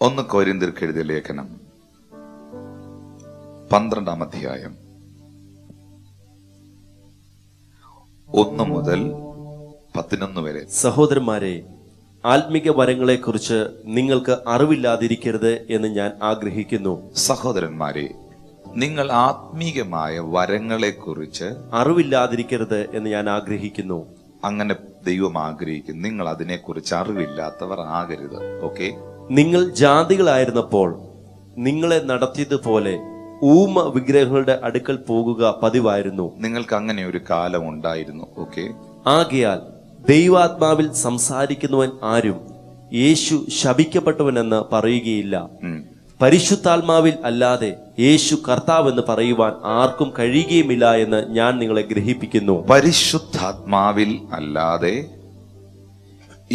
1 കൊരിന്ത്യർക്ക് എഴുതിയ ലേഖനം 12-ാം അധ്യായം 1 മുതൽ 11 വരെ. സഹോദരന്മാരെ, ആത്മീക വരങ്ങളെക്കുറിച്ച് നിങ്ങൾക്ക് അറിവില്ലാതിരിക്കരുത് എന്ന് ഞാൻ ആഗ്രഹിക്കുന്നു. സഹോദരന്മാരെ, നിങ്ങൾ ആത്മീകമായ വരങ്ങളെക്കുറിച്ച് അറിവില്ലാതിരിക്കരുത് എന്ന് ഞാൻ ആഗ്രഹിക്കുന്നു. അങ്ങനെ ദൈവം ആഗ്രഹിക്കും. നിങ്ങൾ അതിനെക്കുറിച്ച് അറിവില്ലാത്തവർ ആകരുത്. ഓക്കെ? നിങ്ങൾ ജാതികളായിരുന്നപ്പോൾ നിങ്ങളെ നടത്തിയതുപോലെ ഊമ വിഗ്രഹങ്ങളുടെ അടുക്കൽ പോകുക പതിവായിരുന്നു. നിങ്ങൾക്ക് അങ്ങനെ ഒരു കാലം ഉണ്ടായിരുന്നു. ഓക്കെ? ആകയാൽ ദൈവാത്മാവിൽ സംസാരിക്കുന്നവൻ ആരും യേശു ശപിക്കപ്പെട്ടവനെന്ന് പറയുകയില്ല. പരിശുദ്ധാത്മാവിൽ അല്ലാതെ യേശു കർത്താവെന്ന് പറയുവാൻ ആർക്കും കഴിയുകയുമില്ല എന്ന് ഞാൻ നിങ്ങളെ ഗ്രഹിപ്പിക്കുന്നു. പരിശുദ്ധാത്മാവിൽ അല്ലാതെ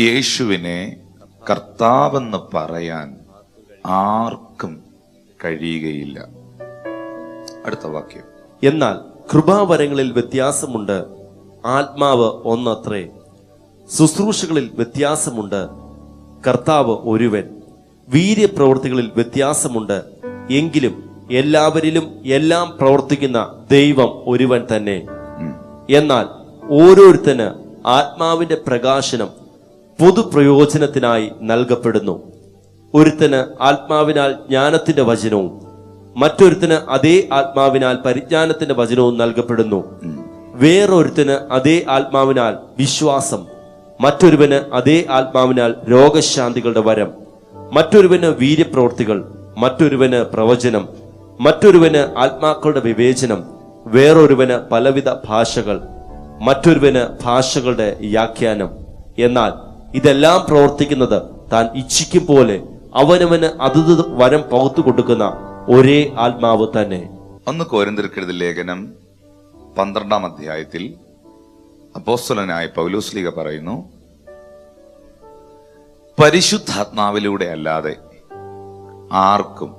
യേശുവിനെ കർത്താവെന്ന് പറയാൻ ആർക്കും കഴിയുകയില്ല. അടുത്ത വാക്യം. എന്നാൽ കൃപാവരങ്ങളിൽ വ്യത്യാസമുണ്ട്, ആത്മാവ് ഒന്നത്രേ. ശുശ്രൂഷകളിൽ വ്യത്യാസമുണ്ട്, കർത്താവ് ഒരുവൻ. വീര്യപ്രവൃത്തികളിൽ വ്യത്യാസമുണ്ട്, എങ്കിലും എല്ലാവരിലും എല്ലാം പ്രവർത്തിക്കുന്ന ദൈവം ഒരുവൻ തന്നെ. എന്നാൽ ഓരോരുത്തന് ആത്മാവിന്റെ പ്രകാശനം പൊതുപ്രയോജനത്തിനായി നൽകപ്പെടുന്നു. ഒരുത്തന് ആത്മാവിനാൽ ജ്ഞാനത്തിന്റെ വചനവും മറ്റൊരുത്തന് അതേ ആത്മാവിനാൽ പരിജ്ഞാനത്തിന്റെ വചനവും നൽകപ്പെടുന്നു. വേറൊരുത്തന് അതേ ആത്മാവിനാൽ വിശ്വാസം, മറ്റൊരുവന് അതേ ആത്മാവിനാൽ രോഗശാന്തികളുടെ വരം, മറ്റൊരുവന് വീര്യപ്രവൃത്തികൾ, മറ്റൊരുവന് പ്രവചനം, മറ്റൊരുവന് ആത്മാക്കളുടെ വിവേചനം, വേറൊരുവന് പലവിധ ഭാഷകൾ, മറ്റൊരുവന് ഭാഷകളുടെ വ്യാഖ്യാനം. എന്നാൽ ഇതെല്ലാം പ്രവർത്തിക്കുന്നത് താൻ ഇച്ഛിക്കും പോലെ അവനവന് അതത് വരം പകുത്തു കൊടുക്കുന്ന ഒരേ ആത്മാവ് തന്നെ. 1 കൊരിന്ത്യർക്ക് എഴുതിയ ലേഖനം 12-ാം അധ്യായത്തിൽ അപ്പോസ്തലനായ പൗലോസ്ലീഹ പറയുന്നു, പരിശുദ്ധാത്മാവിലൂടെ അല്ലാതെ ആർക്കും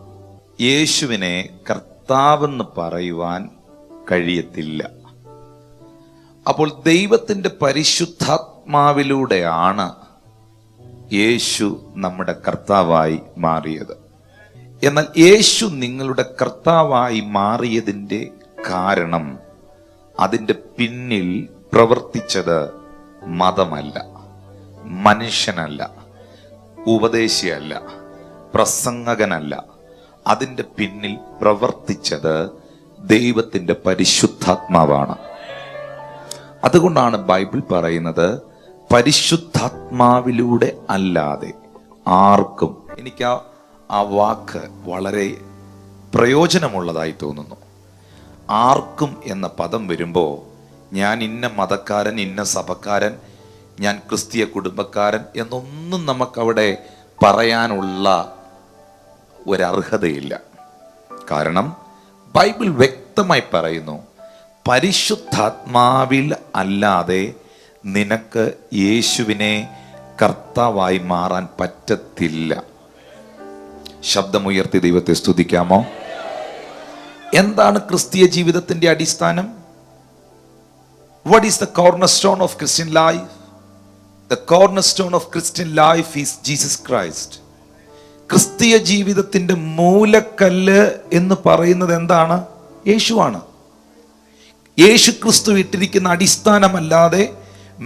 യേശുവിനെ കർത്താവെന്ന് പറയുവാൻ കഴിയത്തില്ല. അപ്പോൾ ദൈവത്തിന്റെ പരിശുദ്ധാത്മാവിലൂടെയാണ് യേശു നമ്മുടെ കർത്താവായി മാറിയത്. എന്നാൽ യേശു നിങ്ങളുടെ കർത്താവായി മാറിയതിന്റെ കാരണം, അതിന്റെ പിന്നിൽ പ്രവർത്തിച്ചത് മതമല്ല, മനുഷ്യനല്ല, ഉപദേശിയല്ല, പ്രസംഗകനല്ല. അതിന്റെ പിന്നിൽ പ്രവർത്തിച്ചത് ദൈവത്തിന്റെ പരിശുദ്ധാത്മാവാണ്. അതുകൊണ്ടാണ് ബൈബിൾ പറയുന്നത് പരിശുദ്ധാത്മാവിലൂടെ അല്ലാതെ ആർക്കും. എനിക്ക് ആ വാക്ക് വളരെ പ്രയോജനമുള്ളതായി തോന്നുന്നു. ആർക്കും എന്ന പദം വരുമ്പോൾ ഞാൻ ഇന്ന മതക്കാരൻ, ഇന്ന സഭക്കാരൻ, ഞാൻ ക്രിസ്തീയ കുടുംബക്കാരൻ എന്നൊന്നും നമുക്കവിടെ പറയാനുള്ള ഒരർഹതയില്ല. കാരണം ബൈബിൾ വ്യക്തമായി പറയുന്നു, പരിശുദ്ധാത്മാവിൽ അല്ലാതെ നിനക്ക് യേശുവിനെ കർത്താവായി മാറാൻ പറ്റത്തില്ല. ശബ്ദമുയർത്തി ദൈവത്തെ സ്തുതിക്കാമോ? എന്താണ് ക്രിസ്തീയ ജീവിതത്തിന്റെ അടിസ്ഥാനം? What is the cornerstone of Christian life? The cornerstone of Christian life is Jesus Christ. ക്രിസ്തീയ ജീവിതത്തിന്റെ മൂലക്കല്ല് എന്ന് പറയുന്നത് എന്താണ്? യേശുവാണ്. യേശു ക്രിസ്തു ഇട്ടിരിക്കുന്ന അടിസ്ഥാനമല്ലാതെ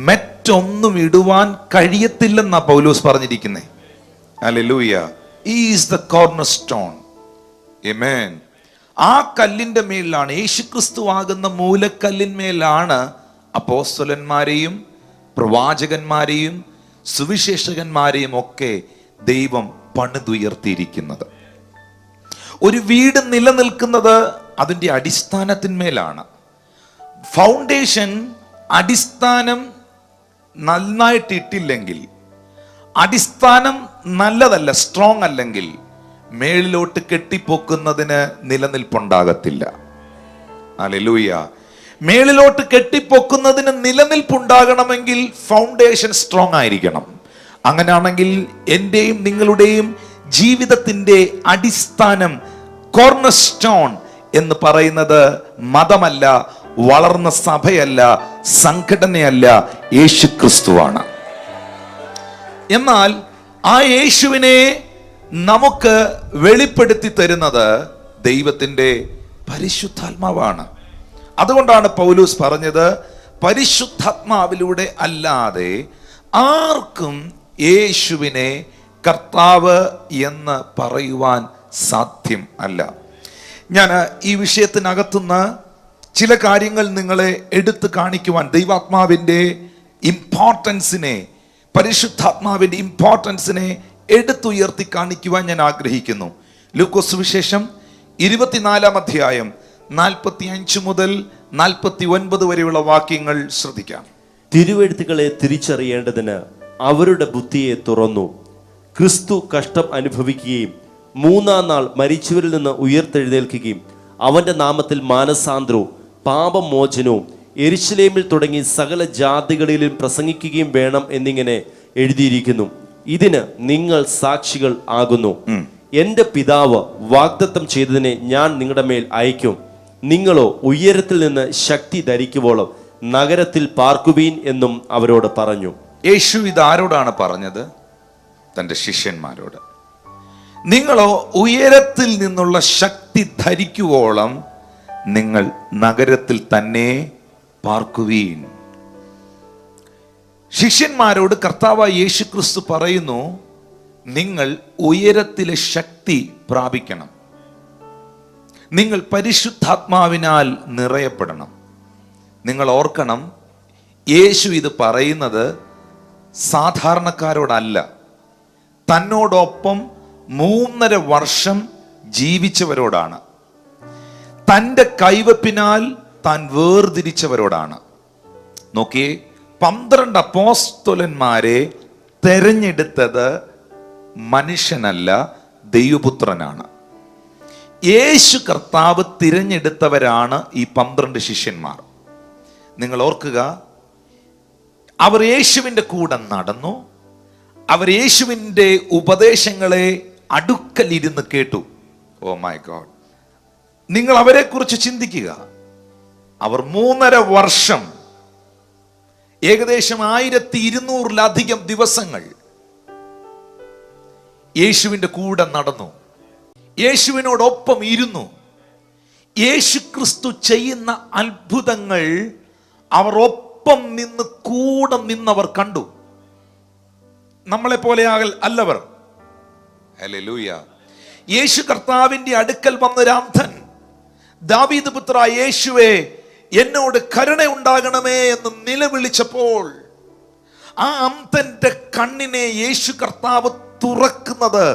മറ്റൊന്നും ഇടുവാൻ കഴിയത്തില്ലെന്നാ പൗലോസ് പറഞ്ഞിരിക്കുന്നേ. Hallelujah. He is the cornerstone. Amen. ആ കല്ലിന്റെ മേലാണ്, യേശു ക്രിസ്തു ആകുന്ന മൂലക്കല്ലിന്മേലാണ് അപ്പോസ്തലന്മാരെയും പ്രവാചകന്മാരെയും സുവിശേഷകന്മാരെയും ഒക്കെ ദൈവം പണിതുയർത്തിയിരിക്കുന്നത്. ഒരു വീട് നിലനിൽക്കുന്നത് അതിൻ്റെ അടിസ്ഥാനത്തിന്മേലാണ്. ഫൗണ്ടേഷൻ, അടിസ്ഥാനം നന്നായിട്ട് ഇട്ടില്ലെങ്കിൽ, അടിസ്ഥാനം നല്ലതല്ല, സ്ട്രോങ് അല്ലെങ്കിൽ മേളിലോട്ട് കെട്ടിപ്പൊക്കുന്നതിന് നിലനിൽപ്പുണ്ടാകത്തില്ല. ഹല്ലേലൂയ. മേളിലോട്ട് കെട്ടിപ്പൊക്കുന്നതിന് നിലനിൽപ്പുണ്ടാകണമെങ്കിൽ ഫൗണ്ടേഷൻ സ്ട്രോങ് ആയിരിക്കണം. അങ്ങനെയാണെങ്കിൽ എന്റെയും നിങ്ങളുടെയും ജീവിതത്തിന്റെ അടിസ്ഥാനം, കോർണർ സ്റ്റോൺ എന്ന് പറയുന്നത് മതമല്ല, വളർന്ന സഭയല്ല, സംഘടനയല്ല, യേശു ക്രിസ്തുവാണ്. എന്നാൽ ആ യേശുവിനെ നമുക്ക് വെളിപ്പെടുത്തി തരുന്നത് ദൈവത്തിന്റെ പരിശുദ്ധാത്മാവാണ്. അതുകൊണ്ടാണ് പൗലോസ് പറഞ്ഞത്, പരിശുദ്ധാത്മാവിലൂടെ അല്ലാതെ ആർക്കും യേശുവിനെ കർത്താവ് എന്ന് പറയുവാൻ സാധ്യം അല്ല. ഞാൻ ഈ വിഷയത്തിനകത്തുനിന്ന് ചില കാര്യങ്ങൾ നിങ്ങളെ എടുത്തു കാണിക്കുവാൻ, ദൈവാത്മാവിൻ്റെ ഇമ്പോർട്ടൻസിനെ, പരിശുദ്ധാത്മാവിൻ്റെ ഇമ്പോർട്ടൻസിനെ എടുത്തുയർത്തി കാണിക്കുവാൻ ഞാൻ ആഗ്രഹിക്കുന്നു. ലൂക്കോസ് സുവിശേഷം 24-ാം അധ്യായം 45 മുതൽ 49 വരെയുള്ള വാക്യങ്ങൾ ശ്രദ്ധിക്കാം. തിരുവെഴുത്തുകളെ തിരിച്ചറിയേണ്ടതിന് അവരുടെ ബുദ്ധിയെ തുറന്നു. ക്രിസ്തു കഷ്ടം അനുഭവിക്കുകയും 3-ാം നാൾ മരിച്ചവരിൽ നിന്ന് ഉയർത്തെഴുന്നേൽക്കുകയും അവന്റെ നാമത്തിൽ മാനസാന്തരവും പാപമോചനവും യെരൂശലേമിൽ തുടങ്ങി സകല ജാതികളിലും പ്രസംഗിക്കുകയും വേണം എന്നിങ്ങനെ എഴുതിയിരിക്കുന്നു. ഇതിന് നിങ്ങൾ സാക്ഷികൾ ആകുന്നു. എന്റെ പിതാവ് വാഗ്ദത്തം ചെയ്തതിനെ ഞാൻ നിങ്ങളുടെ മേൽ അയക്കും. നിങ്ങളോ ഉയരത്തിൽ നിന്ന് ശക്തി ധരിക്കുവോളം നഗരത്തിൽ പാർക്കുവീൻ എന്നും അവരോട് പറഞ്ഞു. യേശു ഇത് ആരോടാണ് പറഞ്ഞത്? തൻ്റെ ശിഷ്യന്മാരോട്. നിങ്ങളോ ഉയരത്തിൽ നിന്നുള്ള ശക്തി ധരിക്കുവോളം നിങ്ങൾ നഗരത്തിൽ തന്നെ പാർക്കുവീൻ. ശിഷ്യന്മാരോട് കർത്താവായ യേശു ക്രിസ്തു പറയുന്നു, നിങ്ങൾ ഉയരത്തിലെ ശക്തി പ്രാപിക്കണം, നിങ്ങൾ പരിശുദ്ധാത്മാവിനാൽ നിറയപ്പെടണം. നിങ്ങൾ ഓർക്കണം, യേശു ഇത് പറയുന്നത് സാധാരണക്കാരോടല്ല, തന്നോടൊപ്പം 3.5 വർഷം ജീവിച്ചവരോടാണ്, തൻ്റെ കൈവപ്പിനാൽ താൻ വേർതിരിച്ചവരോടാണ്. നോക്കിയേ, 12 അപ്പോസ്തലന്മാരെ തെരഞ്ഞെടുത്തത് മനുഷ്യനല്ല, ദൈവപുത്രനാണ്. യേശു കർത്താവ് തിരഞ്ഞെടുത്തവരാണ് ഈ 12 ശിഷ്യന്മാർ. നിങ്ങൾ ഓർക്കുക, അവർ യേശുവിൻ്റെ കൂടെ നടന്നു, അവർ യേശുവിൻ്റെ ഉപദേശങ്ങളെ അടുക്കലിരുന്ന് കേട്ടു. ഓ മൈ ഗോഡ്, നിങ്ങൾ അവരെ കുറിച്ച് ചിന്തിക്കുക. അവർ 3.5 വർഷം, ഏകദേശം 1200-ലധികം ദിവസങ്ങൾ യേശുവിൻ്റെ കൂടെ നടന്നു, യേശുവിനോടൊപ്പം ഇരുന്നു. യേശു ക്രിസ്തു ചെയ്യുന്ന അത്ഭുതങ്ങൾ അവർ ഒപ്പം നിന്ന് കൂടെ നിന്നവർ കണ്ടു. നമ്മളെ പോലെ അല്ലവർ. ഹല്ലേലൂയ. യേശു കർത്താവിന്റെ അടുക്കൽ വന്നൊരു അന്ധൻ, ദാവീദ് പുത്ര യേശുവേ, എന്നോട് കരുണ ഉണ്ടാകണമേ എന്ന് നിലവിളിച്ചപ്പോൾ ആ അന്ധന്റെ കണ്ണിനെ യേശു കർത്താവ് തുറക്കുന്നത്,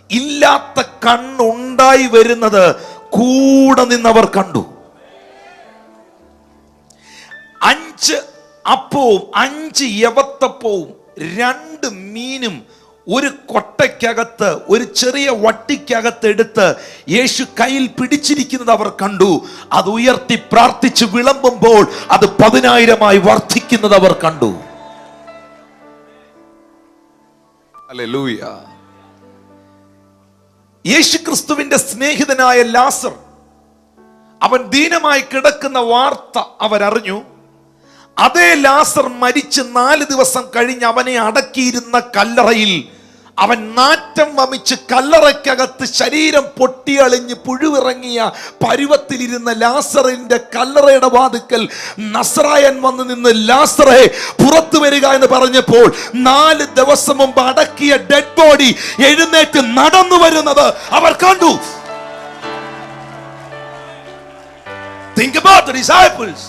ഇല്ലാത്ത കണ്ണുണ്ടായി വരുന്നത് കൂടെ നിന്നവർ കണ്ടു. 5 അപ്പവും 5 യവത്തപ്പവും 2 മീനും ഒരു കൊട്ടയ്ക്കകത്ത്, ഒരു ചെറിയ വട്ടിക്കകത്ത് എടുത്ത് യേശു കയ്യിൽ പിടിച്ചിരിക്കുന്നത് അവർ കണ്ടു. അത് ഉയർത്തി പ്രാർത്ഥിച്ച് വിളമ്പുമ്പോൾ അത് 10,000-ആയി വർദ്ധിക്കുന്നത് അവർ കണ്ടു. ഹല്ലേലൂയ. യേശു ക്രിസ്തുവിന്റെ സ്നേഹിതനായ ലാസർ, അവൻ ദീനമായി കിടക്കുന്ന വാർത്ത അവരറിഞ്ഞു. അതേ ലാസർ മരിച്ച് 4 ദിവസം കഴിഞ്ഞ് അവനെ അടക്കിയിരുന്ന കല്ലറയിൽ അവൻ നാറ്റം വമിച്ച് കല്ലറയ്ക്കകത്ത് ശരീരം പൊട്ടിയളിഞ്ഞ് പുഴുവിറങ്ങിയ പരുവത്തിലിരുന്ന ലാസറിന്റെ കല്ലറയുടെ വാതിക്കൽ നസ്രായൻ വന്ന് നിന്ന്, ലാസറെ പുറത്തു വരിക എന്ന് പറഞ്ഞപ്പോൾ 4 ദിവസം മുമ്പ് അടക്കിയ ഡെഡ് ബോഡി എഴുന്നേറ്റ് നടന്നു വരുന്നത് അവർ കണ്ടു. Think about the disciples.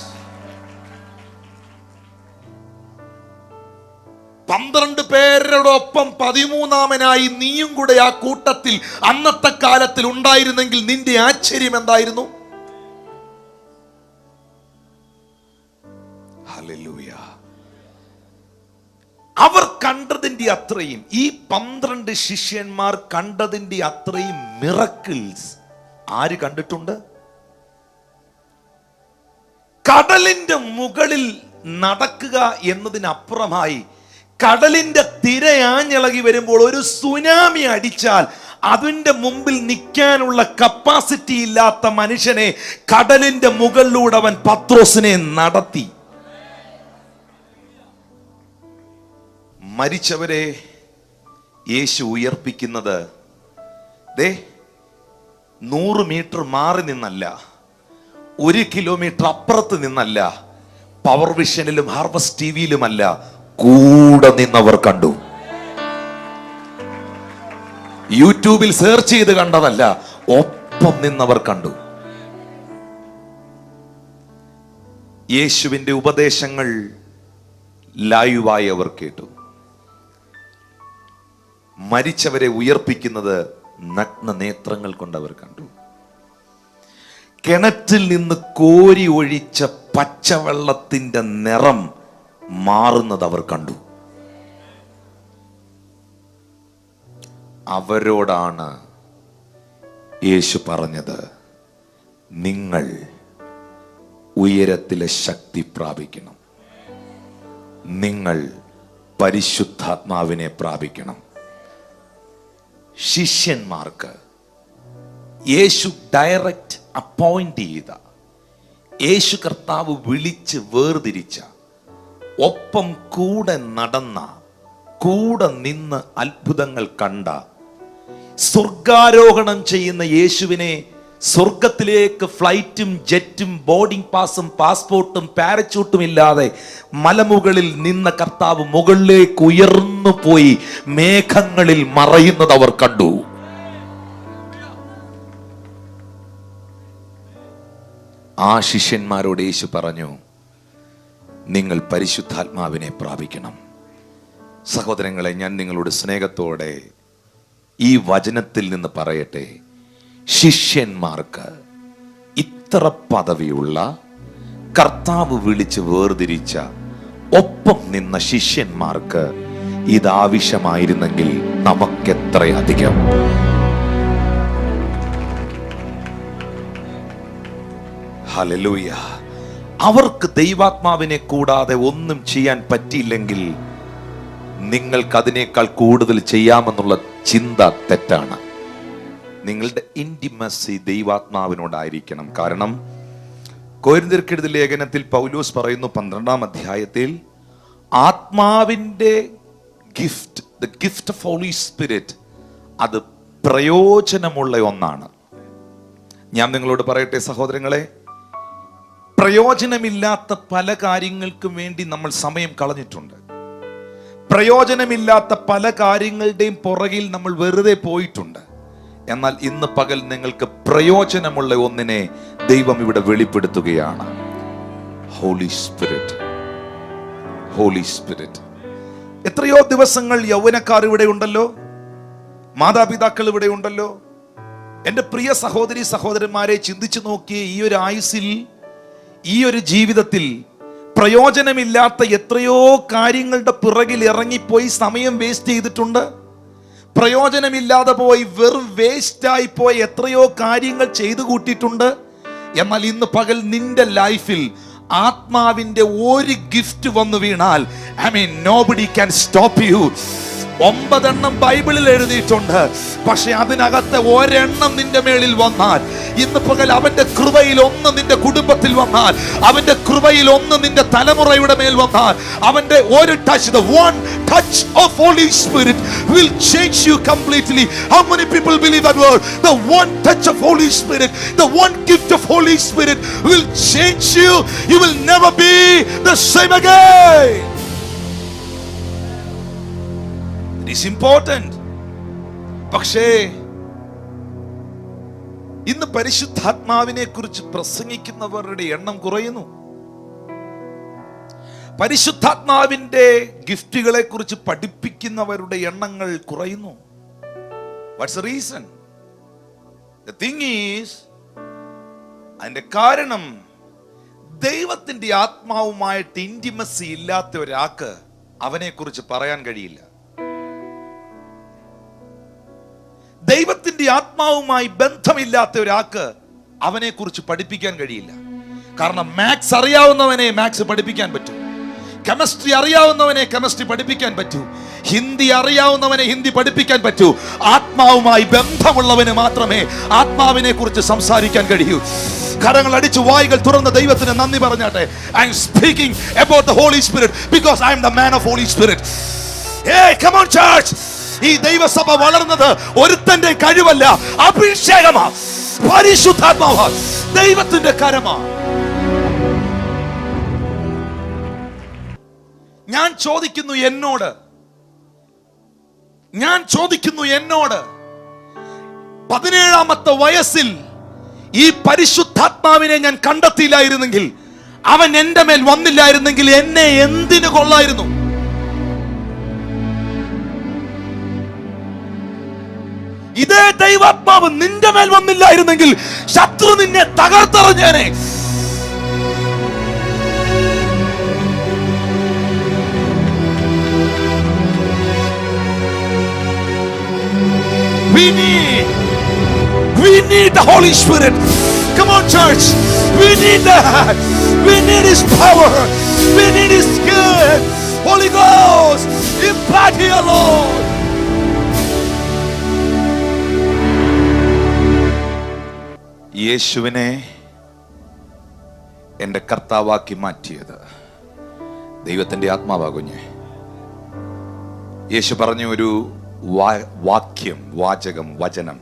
12 പേരോടൊപ്പം 13-ാമനായി നീയും കൂടെ ആ കൂട്ടത്തിൽ അന്നത്തെ കാലത്തിൽ ഉണ്ടായിരുന്നെങ്കിൽ നിന്റെ ആശ്ചര്യം എന്തായിരുന്നു? ഹല്ലേലൂയ. അവർ കണ്ടതിന്റെ അത്രയും, ഈ 12 ശിഷ്യന്മാർ കണ്ടതിന്റെ അത്രയും മിറക്കിൾസ് ആര് കണ്ടിട്ടുണ്ട്? കടലിന്റെ മുകളിൽ നടക്കുക എന്നതിനപ്പുറമായി കടലിന്റെ തിരയാഞ്ഞിളകി വരുമ്പോൾ ഒരു സുനാമി അടിച്ചാൽ അതിന്റെ മുമ്പിൽ നിൽക്കാനുള്ള കപ്പാസിറ്റി ഇല്ലാത്ത മനുഷ്യനെ കടലിന്റെ മുകളിലൂടെ അവൻ പത്രോസിനെ നടത്തി. മരിച്ചവരെ യേശു ഉയർപ്പിക്കുന്നത് 100 മീറ്റർ മാറി നിന്നല്ല, 1 കിലോമീറ്റർ അപ്പുറത്ത് നിന്നല്ല, പവർ വിഷനിലും ഹാർവസ്റ്റ് ടിവിയിലുമല്ല, കൂടെ നിന്നവർ കണ്ടു. യൂട്യൂബിൽ സെർച്ച് ചെയ്ത് കണ്ടതല്ല, ഒപ്പം നിന്നവർ കണ്ടു. യേശുവിന്റെ ഉപദേശങ്ങൾ ലൈവായി അവർ കേട്ടു. മരിച്ചവരെ ഉയർപ്പിക്കുന്നത് നഗ്ന നേത്രങ്ങൾ കൊണ്ടവർ കണ്ടു. കിണറ്റിൽ നിന്ന് കോരി ഒഴിച്ച പച്ചവെള്ളത്തിന്റെ നിറം മാറുന്നത് അവർ കണ്ടു. അവരോടാണ് യേശു പറഞ്ഞത്, നിങ്ങൾ ഉയരത്തിലെ ശക്തി പ്രാപിക്കണം, നിങ്ങൾ പരിശുദ്ധാത്മാവിനെ പ്രാപിക്കണം. ശിഷ്യന്മാർക്ക് യേശു ഡയറക്റ്റ് അപ്പോയിന്റ് ചെയ്ത, യേശു കർത്താവ് വിളിച്ച് വേർതിരിച്ച, ഒപ്പം കൂടെ നടന്ന, കൂടെ നിന്ന് അത്ഭുതങ്ങൾ കണ്ട, സ്വർഗാരോഹണം ചെയ്യുന്ന യേശുവിനെ സ്വർഗത്തിലേക്ക് ഫ്ലൈറ്റും ജെറ്റും ബോർഡിംഗ് പാസും പാസ്പോർട്ടും പാരച്യൂട്ടും ഇല്ലാതെ മലമുകളിൽ നിന്ന കർത്താവ് മുകളിലേക്ക് ഉയർന്നു പോയി മേഘങ്ങളിൽ മറയുന്നത് അവർ കണ്ടു. ആ ശിഷ്യന്മാരോട് യേശു പറഞ്ഞു, നിങ്ങൾ പരിശുദ്ധാത്മാവിനെ പ്രാപിക്കണം. സഹോദരങ്ങളെ, ഞാൻ നിങ്ങളോട് സ്നേഹത്തോടെ ഈ വചനത്തിൽ നിന്ന് പറയട്ടെ, ശിഷ്യന്മാർക്ക് ഇത്ര പദവിയുള്ള, കർത്താവ് വിളിച്ച് വേർതിരിച്ച, ഒപ്പം നിന്ന ശിഷ്യന്മാർക്ക് ഇതാവശ്യമായിരുന്നെങ്കിൽ നമുക്കെത്രയധികം. ഹല്ലേലൂയ. അവർക്ക് ദൈവാത്മാവിനെ കൂടാതെ ഒന്നും ചെയ്യാൻ പറ്റിയില്ലെങ്കിൽ നിങ്ങൾക്ക് അതിനേക്കാൾ കൂടുതൽ ചെയ്യാമെന്നുള്ള ചിന്ത തെറ്റാണ്. നിങ്ങളുടെ ഇന്റിമസി ദൈവാത്മാവിനോടായിരിക്കണം. കാരണം കൊരിന്ത്യർക്കെഴുതിയ ലേഖനത്തിൽ പൗലോസ് പറയുന്നു 12-ാം അധ്യായത്തിൽ, ആത്മാവിന്റെ gift, the gift of holy spirit, അത് പ്രയോജനമുള്ള ഒന്നാണ്. ഞാൻ നിങ്ങളോട് പറയട്ടെ സഹോദരങ്ങളെ, പ്രയോജനമില്ലാത്ത പല കാര്യങ്ങൾക്കും വേണ്ടി നമ്മൾ സമയം കളഞ്ഞിട്ടുണ്ട്. പ്രയോജനമില്ലാത്ത പല കാര്യങ്ങളുടെയും പുറകിൽ നമ്മൾ വെറുതെ പോയിട്ടുണ്ട്. എന്നാൽ ഇന്ന് പകൽ നിങ്ങൾക്ക് പ്രയോജനമുള്ള ഒന്നിനെ ദൈവം ഇവിടെ വെളിപ്പെടുത്തുകയാണ്. Holy spirit, holy spirit. എത്രയോ ദിവസങ്ങൾ യൗവനക്കാർ ഇവിടെ ഉണ്ടല്ലോ, മാതാപിതാക്കൾ ഇവിടെ ഉണ്ടല്ലോ. എൻ്റെ പ്രിയ സഹോദരി സഹോദരന്മാരെ, ചിന്തിച്ചു നോക്കിയേ, ഈ ഒരു ആയുസ്സിൽ, ഈ ഒരു ജീവിതത്തിൽ പ്രയോജനമില്ലാത്ത എത്രയോ കാര്യങ്ങളുടെ പിറകിൽ ഇറങ്ങിപ്പോയി സമയം വേസ്റ്റ് ചെയ്തിട്ടുണ്ട്. പ്രയോജനമില്ലാതെ പോയി, വെറും വേസ്റ്റായി പോയി എത്രയോ കാര്യങ്ങൾ ചെയ്തു കൂട്ടിയിട്ടുണ്ട്. എന്നാൽ ഇന്ന് പകൽ നിന്റെ ലൈഫിൽ ആത്മാവിന്റെ ഒരു ഗിഫ്റ്റ് വന്നു വീണാൽ, nobody can stop you. 9 എണ്ണം ബൈബിളിൽ എഴുതിയിട്ടുണ്ട്. പക്ഷെ അതിനകത്ത് ഒരെണ്ണം നിന്റെ മേളിൽ വന്നാൽ, ഇന്ന് പകൽ അവന്റെ കൃപയിൽ ഒന്ന് നിന്റെ കുടുംബത്തിൽ വന്നാൽ, അവന്റെ കൃപയിൽ ഒന്ന് നിന്റെ തലമുറയുടെ മേൽ വന്നാൽ, അവന്റെ ഒരു touch, the one touch of Holy Spirit will change you completely. How many people believe that word? The one touch of Holy Spirit, the one gift of Holy Spirit will change you. You will never be the same again. It is important. പക്ഷേ ഇന്ന് പരിശുദ്ധാത്മാവിനെ കുറിച്ച് പ്രസംഗിക്കുന്നവരുടെ എണ്ണം കുറയുന്നു. പരിശുദ്ധാത്മാവിന്റെ ഗിഫ്റ്റുകളെ കുറിച്ച് പഠിപ്പിക്കുന്നവരുടെ എണ്ണങ്ങൾ കുറയുന്നു. What's the reason? The thing is, അതിന്റെ കാരണം, ദൈവത്തിന്റെ ആത്മാവുമായിട്ട് ഇന്റിമസി ഇല്ലാത്ത ഒരാൾക്ക് അവനെ കുറിച്ച് പറയാൻ കഴിയില്ല. ദൈവത്തിന്റെ ആത്മാവുമായി ബന്ധമില്ലാത്ത ഒരാൾക്ക് അവനെ കുറിച്ച് പഠിപ്പിക്കാൻ കഴിയില്ല. കാരണം മാത്സ് അറിയാവുന്നവനെ മാത്സ് പഠിപ്പിക്കാൻ പറ്റൂ, കെമിസ്ട്രി അറിയാവുന്നവനെ കെമിസ്ട്രി പഠിപ്പിക്കാൻ പറ്റൂ, ഹിന്ദി അറിയാവുന്നവനെ ഹിന്ദി പഠിപ്പിക്കാൻ പറ്റൂ. ആത്മാവുമായി ബന്ധമുള്ളവന് മാത്രമേ ആത്മാവിനെ കുറിച്ച് സംസാരിക്കാൻ കഴിയൂ. കരങ്ങൾ അടിച്ച് വായികൾ തുറന്ന് ദൈവത്തിന് നന്ദി പറഞ്ഞാട്ടെ. I am speaking about the Holy Spirit because I am the man of Holy Spirit. Hey, come on church. ഈ ദൈവസഭ വളർന്നത് ഒരുത്തന്റെ കഴിവല്ല, അഭിഷേകമാ, പരിശുദ്ധാത്മാവാ, ദൈവത്തിന്റെ കരമാ. ഞാൻ ചോദിക്കുന്നു എന്നോട് 17-ാമത്തെ വയസ്സിൽ ഈ പരിശുദ്ധാത്മാവിനെ ഞാൻ കണ്ടെത്തിയില്ലായിരുന്നെങ്കിൽ, അവൻ എന്റെ മേൽ വന്നില്ലായിരുന്നെങ്കിൽ എന്നെ എന്തിനു കൊള്ളായിരുന്നു? ഇതേ ദൈവാത്മാവ് നിന്റെ മേൽ വന്നില്ലായിരുന്നെങ്കിൽ ശത്രു നിന്നെ തകർത്തെറിഞ്ഞേനെ. We need the Holy Spirit. Come on, church. We need that. We need His power. We need His gift. Holy Ghost, impart here, Lord. യേശുവിനെ എൻ്റെ കർത്താവാക്കി മാറ്റിയത് ദൈവത്തിൻ്റെ ആത്മാവാകുഞ്ഞ്. യേശു പറഞ്ഞ ഒരു വചനം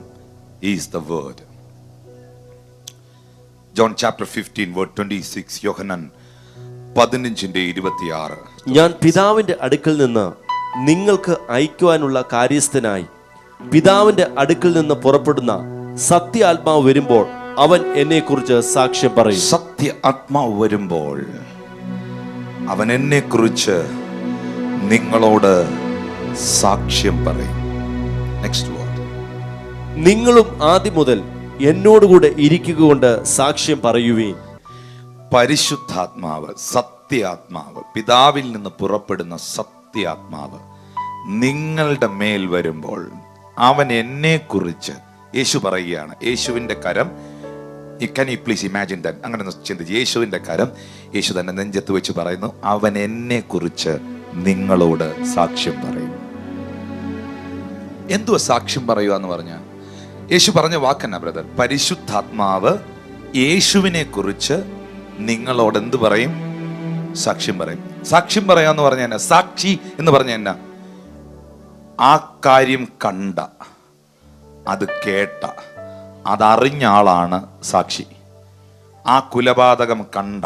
is the word. John chapter 15 verse 26, യോഹന്നാൻ 15:26. ഞാൻ പിതാവിന്റെ അടുക്കൽ നിന്ന് നിങ്ങൾക്ക് അയക്കുവാനുള്ള കാര്യസ്ഥനായി പിതാവിന്റെ അടുക്കൽ നിന്ന് പുറപ്പെടുന്ന സത്യ ആത്മാവ് വരുമ്പോൾ അവൻ എന്നെ കുറിച്ച് സാക്ഷ്യം പറയും. സത്യ ആത്മാവ് വരുമ്പോൾ അവൻ എന്നെ കുറിച്ച് നിങ്ങളോട് സാക്ഷ്യം പറയും. Next word. നിങ്ങളും ആദ്യം മുതൽ എന്നോടുകൂടെ ഇരിക്കുക കൊണ്ട് സാക്ഷ്യം പറയുവീൻ. പരിശുദ്ധാത്മാവ്, സത്യാത്മാവ്, പിതാവിൽ നിന്ന് പുറപ്പെടുന്ന സത്യാത്മാവ് നിങ്ങളുടെ മേൽ വരുമ്പോൾ അവൻ എന്നെ കുറിച്ച്, യേശു പറയുകയാണ്, യേശുവിന്റെ കരം, can you please imagine that? അങ്ങനെ ചിന്തിച്ച്, യേശുവിന്റെ കരം യേശു തന്നെ നെഞ്ചത്ത് വെച്ച് പറയുന്നു, അവൻ എന്നെ കുറിച്ച് നിങ്ങളോട് സാക്ഷ്യം പറയും. എന്തുവാ സാക്ഷ്യം പറയുക എന്ന് പറഞ്ഞ? യേശു പറഞ്ഞ വാക്കെന്നാ ബ്രദർ? പരിശുദ്ധാത്മാവ് യേശുവിനെ കുറിച്ച് നിങ്ങളോട് എന്ത് പറയും? സാക്ഷ്യം പറയും. സാക്ഷ്യം പറയാന്ന് പറഞ്ഞ എന്നാ? സാക്ഷി എന്ന് പറഞ്ഞ എന്നാ? ആ കാര്യം കണ്ട, അത് കേട്ട, അതറിഞ്ഞ ആളാണ് സാക്ഷി. ആ കൊലപാതകം കണ്ട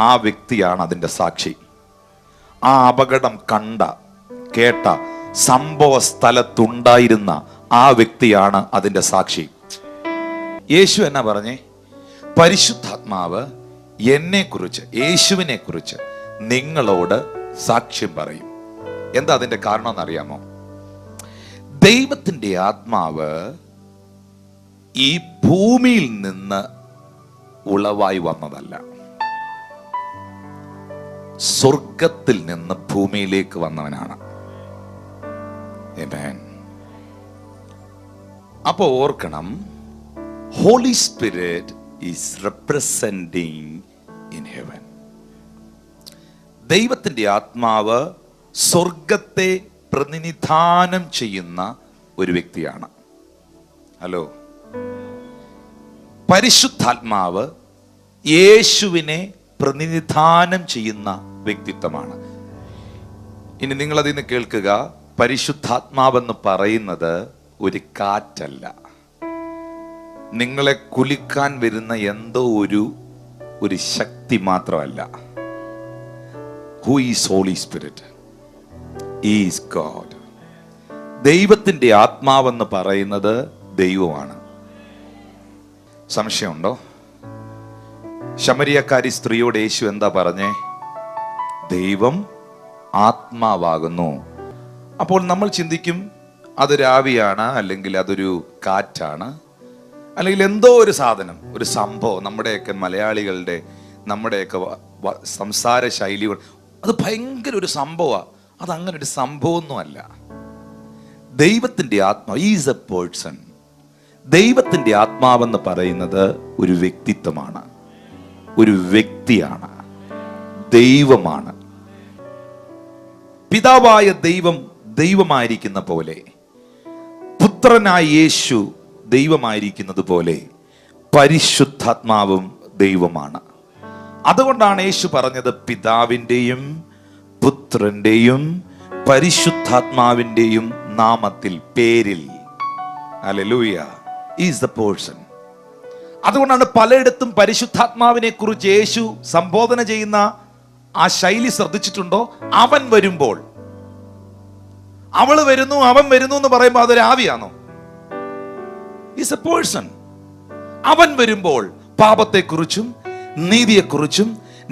ആ വ്യക്തിയാണ് അതിൻ്റെ സാക്ഷി. ആ അപകടം കണ്ട, കേട്ട, സംഭവ സ്ഥലത്തുണ്ടായിരുന്ന ആ വ്യക്തിയാണ് അതിൻ്റെ സാക്ഷി. യേശു എന്നാ പറഞ്ഞേ? പരിശുദ്ധാത്മാവ് എന്നെ കുറിച്ച്, യേശുവിനെ കുറിച്ച് നിങ്ങളോട് സാക്ഷ്യം പറയും. എന്താ അതിന്റെ കാരണം എന്നറിയാമോ? ദൈവത്തിന്റെ ആത്മാവ് ഈ ഭൂമിയിൽ നിന്ന് ഉളവായി വന്നതല്ല, സ്വർഗത്തിൽ നിന്ന് ഭൂമിയിലേക്ക് വന്നവനാണ്. ആമേൻ. അപ്പോ ഓർക്കണം, holy spirit is representing in heaven. ദൈവത്തിന്റെ ആത്മാവ് സ്വർഗത്തെ പ്രതിനിധാനം ചെയ്യുന്ന ഒരു വ്യക്തിയാണ്. ഹലോ. പരിശുദ്ധാത്മാവ് യേശുവിനെ പ്രതിനിധാനം ചെയ്യുന്ന വ്യക്തിത്വമാണ്. ഇനി നിങ്ങളതിൽ നിന്ന് കേൾക്കുക, പരിശുദ്ധാത്മാവെന്ന് പറയുന്നത് ഒരു കാറ്റല്ല, നിങ്ങളെ കുലുക്കാൻ വരുന്ന എന്തോ ഒരു ശക്തി മാത്രമല്ല. Who is Holy Spirit? He is God. ദൈവത്തിന്റെ ആത്മാവെന്ന് പറയുന്നത് ദൈവമാണ്. സംശയമുണ്ടോ? ശമരിയക്കാരി സ്ത്രീയോട് യേശു എന്താ പറഞ്ഞേ? ദൈവം ആത്മാവാകുന്നു. അപ്പോൾ നമ്മൾ ചിന്തിക്കും അതൊരു ആവിയാണ്, അല്ലെങ്കിൽ അതൊരു കാറ്റാണ്, അല്ലെങ്കിൽ എന്തോ ഒരു സാധനം, ഒരു സംഭവം. നമ്മുടെയൊക്കെ മലയാളികളുടെ, നമ്മുടെയൊക്കെ സംസാര ശൈലികൾ, അത് ഭയങ്കര ഒരു സംഭവമാണ്. അതങ്ങനെ ഒരു സംഭവമൊന്നുമല്ല. ദൈവത്തിന്റെ ആത്മാവ് ഈസ് എ പേഴ്സൺ. ദൈവത്തിന്റെ ആത്മാവെന്ന് പറയുന്നത് ഒരു വ്യക്തിത്വമാണ്, ഒരു വ്യക്തിയാണ്, ദൈവമാണ്. പിതാവായ ദൈവം ദൈവമായിരിക്കുന്ന പോലെ, പുത്രനായ യേശു ദൈവമായിരിക്കുന്നത് പോലെ, പരിശുദ്ധാത്മാവും ദൈവമാണ്. അതുകൊണ്ടാണ് യേശു പറഞ്ഞത് പിതാവിൻ്റെയും പുത്രന്റെയും പരിശുദ്ധാത്മാവിൻ്റെയും നാമത്തിൽ, പേരിൽ. ഹല്ലേലൂയ. Is the person. അതുകൊണ്ടാണ് പലയിടത്തും പരിശുദ്ധാത്മാവിനെ കുറിച്ച് യേശു സംബോധന ചെയ്യുന്ന ആ ശൈലി ശ്രദ്ധിച്ചിട്ടുണ്ടോ? അവൻ വരുമ്പോൾ, അവള് വരുന്നു, അവൻ വരുന്നു എന്ന് പറയുമ്പോൾ അതൊരു ആവിയാണോ? Is A person. അവൻ വരുമ്പോൾ പാപത്തെക്കുറിച്ചും നീതിയെക്കുറിച്ചും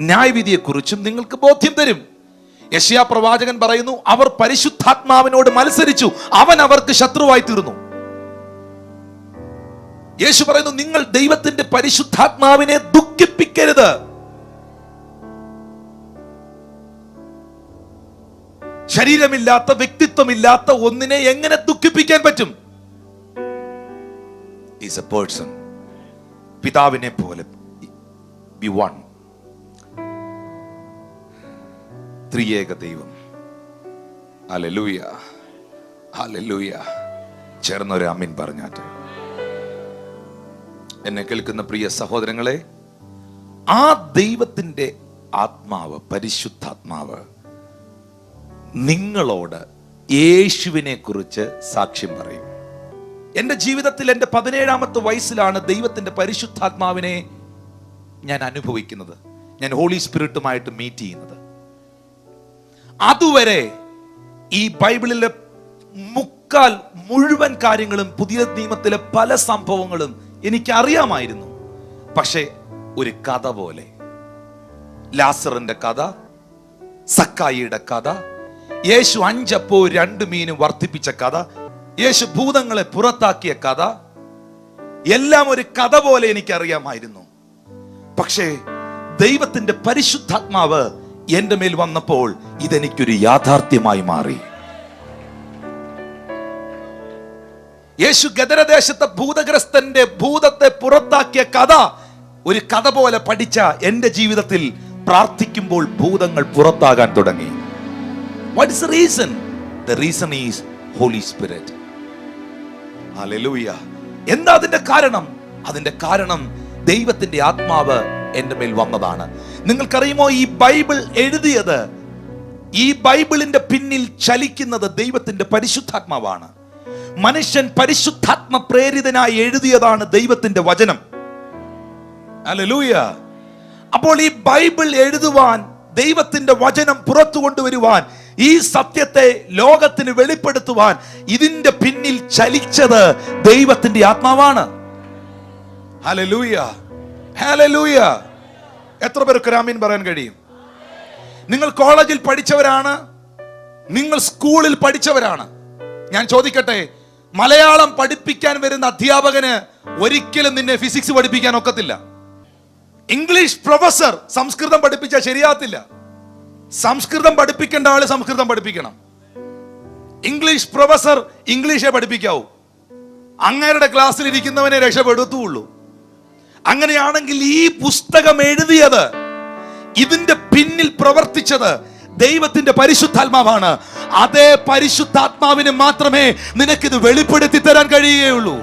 ന്യായവിധിയെക്കുറിച്ചും നിങ്ങൾക്ക് ബോധ്യം തരും. യെശയ്യാ പ്രവാചകൻ പറയുന്നു, അവർ പരിശുദ്ധാത്മാവിനോട് മത്സരിച്ചു, അവൻ അവർക്ക് ശത്രുവായി തീർന്നു. യേശു പറയുന്നു, നിങ്ങൾ ദൈവത്തിന്റെ പരിശുദ്ധാത്മാവിനെ ദുഃഖിപ്പിക്കരുത്. ശരീരമില്ലാത്ത, വ്യക്തിത്വമില്ലാത്ത ഒന്നിനെ എങ്ങനെ ദുഃഖിപ്പിക്കാൻ പറ്റും? Is A person. പിതാവിനെ പോലെ ബി വൺ. ത്രിയേക ദൈവം. Hallelujah, hallelujah. ചേർന്നൊരു ആമീൻ പറഞ്ഞാട്ടെ. എന്നെ കേൾക്കുന്ന പ്രിയ സഹോദരങ്ങളെ, ആ ദൈവത്തിന്റെ ആത്മാവ്, പരിശുദ്ധാത്മാവ് നിങ്ങളോട് യേശുവിനെ കുറിച്ച് സാക്ഷ്യം പറയും. എൻ്റെ ജീവിതത്തിൽ എൻ്റെ 17ാമത്തെ വയസ്സിലാണ് ദൈവത്തിന്റെ പരിശുദ്ധാത്മാവിനെ ഞാൻ അനുഭവിക്കുന്നത്, ഞാൻ ഹോളി സ്പിരിറ്റുമായിട്ട് മീറ്റ് ചെയ്യുന്നത്. അതുവരെ ഈ ബൈബിളിലെ മുഴുവൻ കാര്യങ്ങളും, പുതിയ നിയമത്തിലെ പല സംഭവങ്ങളും എനിക്കറിയാമായിരുന്നു. പക്ഷേ ഒരു കഥ പോലെ, ലാസറിന്റെ കഥ, സക്കായിയുടെ കഥ, യേശു 5 അപ്പവും 2 മീനും വർദ്ധിപ്പിച്ച കഥ, യേശു ഭൂതങ്ങളെ പുറത്താക്കിയ കഥ, എല്ലാം ഒരു കഥ പോലെ എനിക്കറിയാമായിരുന്നു. പക്ഷേ ദൈവത്തിന്റെ പരിശുദ്ധാത്മാവ് എന്റെ മേൽ വന്നപ്പോൾ ഇതെനിക്കൊരു യാഥാർത്ഥ്യമായി മാറി. യേശു ഗദരദേശത്തെ ഭൂതഗ്രസ്തന്റെ ഭൂതത്തെ പുറത്താക്കിയ കഥ ഒരു കഥ പോലെ പഠിച്ച എന്റെ ജീവിതത്തിൽ പ്രാർത്ഥിക്കുമ്പോൾ ഭൂതങ്ങൾ പുറത്താകാൻ തുടങ്ങി. What is the reason? The reason is Holy Spirit. Hallelujah. എന്താ അതിന്റെ കാരണം? അതിന്റെ കാരണം ദൈവത്തിന്റെ ആത്മാവ് എന്റെ മേൽ വന്നതാണ്. നിങ്ങൾക്കറിയുമോ, ഈ ബൈബിൾ എഴുതിയത്, ഈ ബൈബിളിന്റെ പിന്നിൽ ചലിക്കുന്നത് ദൈവത്തിന്റെ പരിശുദ്ധാത്മാവാണ്. മനുഷ്യൻ പരിശുദ്ധാത്മ പ്രേരിതനായി എഴുതിയതാണ് ദൈവത്തിന്റെ വചനം. ഹല്ലേലൂയ. അപ്പോൾ ഈ ബൈബിൾ എഴുതുവാൻ, ദൈവത്തിന്റെ വചനം പുറത്തു കൊണ്ടുവരുവാൻ, ഈ സത്യത്തെ ലോകത്തിന് വെളിപ്പെടുത്തുവാൻ ഇതിന്റെ പിന്നിൽ ചലിച്ചത് ദൈവത്തിന്റെ ആത്മാവാണ്. Hallelujah, hallelujah. എത്ര പേർക്ക് ആമീൻ പറയാൻ കഴിയും? നിങ്ങൾ കോളേജിൽ പഠിച്ചവരാണ്, നിങ്ങൾ സ്കൂളിൽ പഠിച്ചവരാണ്. ഞാൻ ചോദിക്കട്ടെ, മലയാളം പഠിപ്പിക്കാൻ വരുന്ന അധ്യാപകന് ഒരിക്കലും നിന്നെ ഫിസിക്സ് പഠിപ്പിക്കാൻ ഒക്കത്തില്ല. ഇംഗ്ലീഷ് പ്രൊഫസർ സംസ്കൃതം പഠിപ്പിച്ചാൽ ശരിയാകത്തില്ല. സംസ്കൃതം പഠിപ്പിക്കേണ്ട ആള് സംസ്കൃതം പഠിപ്പിക്കണം. ഇംഗ്ലീഷ് പ്രൊഫസർ ഇംഗ്ലീഷേ പഠിപ്പിക്കാവൂ. അങ്ങേരുടെ ക്ലാസ്സിൽ ഇരിക്കുന്നവനെ രക്ഷപ്പെടുത്തുള്ളൂ. അങ്ങനെയാണെങ്കിൽ ഈ പുസ്തകം എഴുതിയത്, ഇതിന്റെ പിന്നിൽ പ്രവർത്തിച്ചത് ദൈവത്തിന്റെ പരിശുദ്ധാത്മാവാണ്. അതേ പരിശുദ്ധാത്മാവിന് മാത്രമേ നിനക്കിത് വെളിപ്പെടുത്തി തരാൻ കഴിയുകയുള്ളൂ.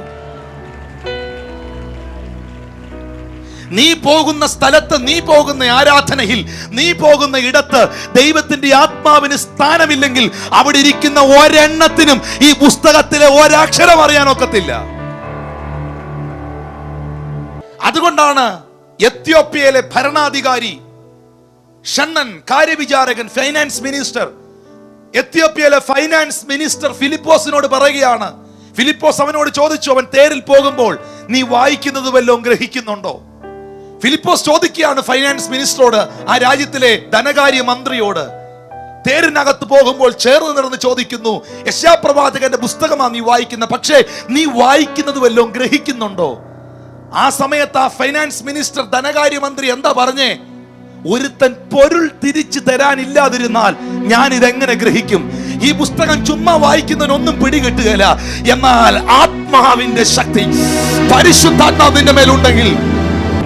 നീ പോകുന്ന സ്ഥലത്ത്, നീ പോകുന്ന ആരാധനയിൽ, നീ പോകുന്ന ഇടത്ത് ദൈവത്തിന്റെ ആത്മാവിന് സ്ഥാനമില്ലെങ്കിൽ അവിടെ ഇരിക്കുന്ന ഒരെണ്ണത്തിനും ഈ പുസ്തകത്തിലെ ഒരക്ഷരം അറിയാനൊക്കത്തില്ല. അതുകൊണ്ടാണ് എത്യോപ്യയിലെ ഭരണാധികാരി ഷണ്ണൻ, കാര്യവിചാരകൻ, ഫൈനാൻസ് മിനിസ്റ്റർ, എത്യോപ്യയിലെ ഫൈനാൻസ് മിനിസ്റ്റർ ഫിലിപ്പോസിനോട് പറയുകയാണ്. ഫിലിപ്പോസ് അവനോട് ചോദിച്ചു, അവൻ തേരിൽ പോകുമ്പോൾ, നീ വായിക്കുന്നത് വല്ലതും ഗ്രഹിക്കുന്നുണ്ടോ? ഫിലിപ്പോസ് ചോദിക്കുകയാണ് ഫൈനാൻസ് മിനിസ്റ്ററോട്, ആ രാജ്യത്തിലെ ധനകാര്യ മന്ത്രിയോട്. തേരിനകത്ത് പോകുമ്പോൾ ചേർന്ന് നിർന്ന് ചോദിക്കുന്നു, യെശയ്യാ പ്രവാചകന്റെ പുസ്തകമാണ് നീ വായിക്കുന്നത്, പക്ഷേ നീ വായിക്കുന്നത് വല്ലതും ഗ്രഹിക്കുന്നുണ്ടോ? ആ സമയത്ത് ആ ഫൈനാൻസ് മിനിസ്റ്റർ, ധനകാര്യമന്ത്രി എന്താ പറഞ്ഞേ? ഒരുത്തൻ പൊരുൾ തിരിച്ചു തരാനില്ലാതിരുന്നാൽ ഞാൻ ഇതെങ്ങനെ ഗ്രഹിക്കും? ഈ പുസ്തകം ചുമ്മാ വായിക്കുന്നതിനൊന്നും പിടികിട്ടുകയില്ല. എന്നാൽ ആത്മാവിന്റെ ശക്തി, പരിശുദ്ധാത്മാവിന്റെ മേലുണ്ടെങ്കിൽ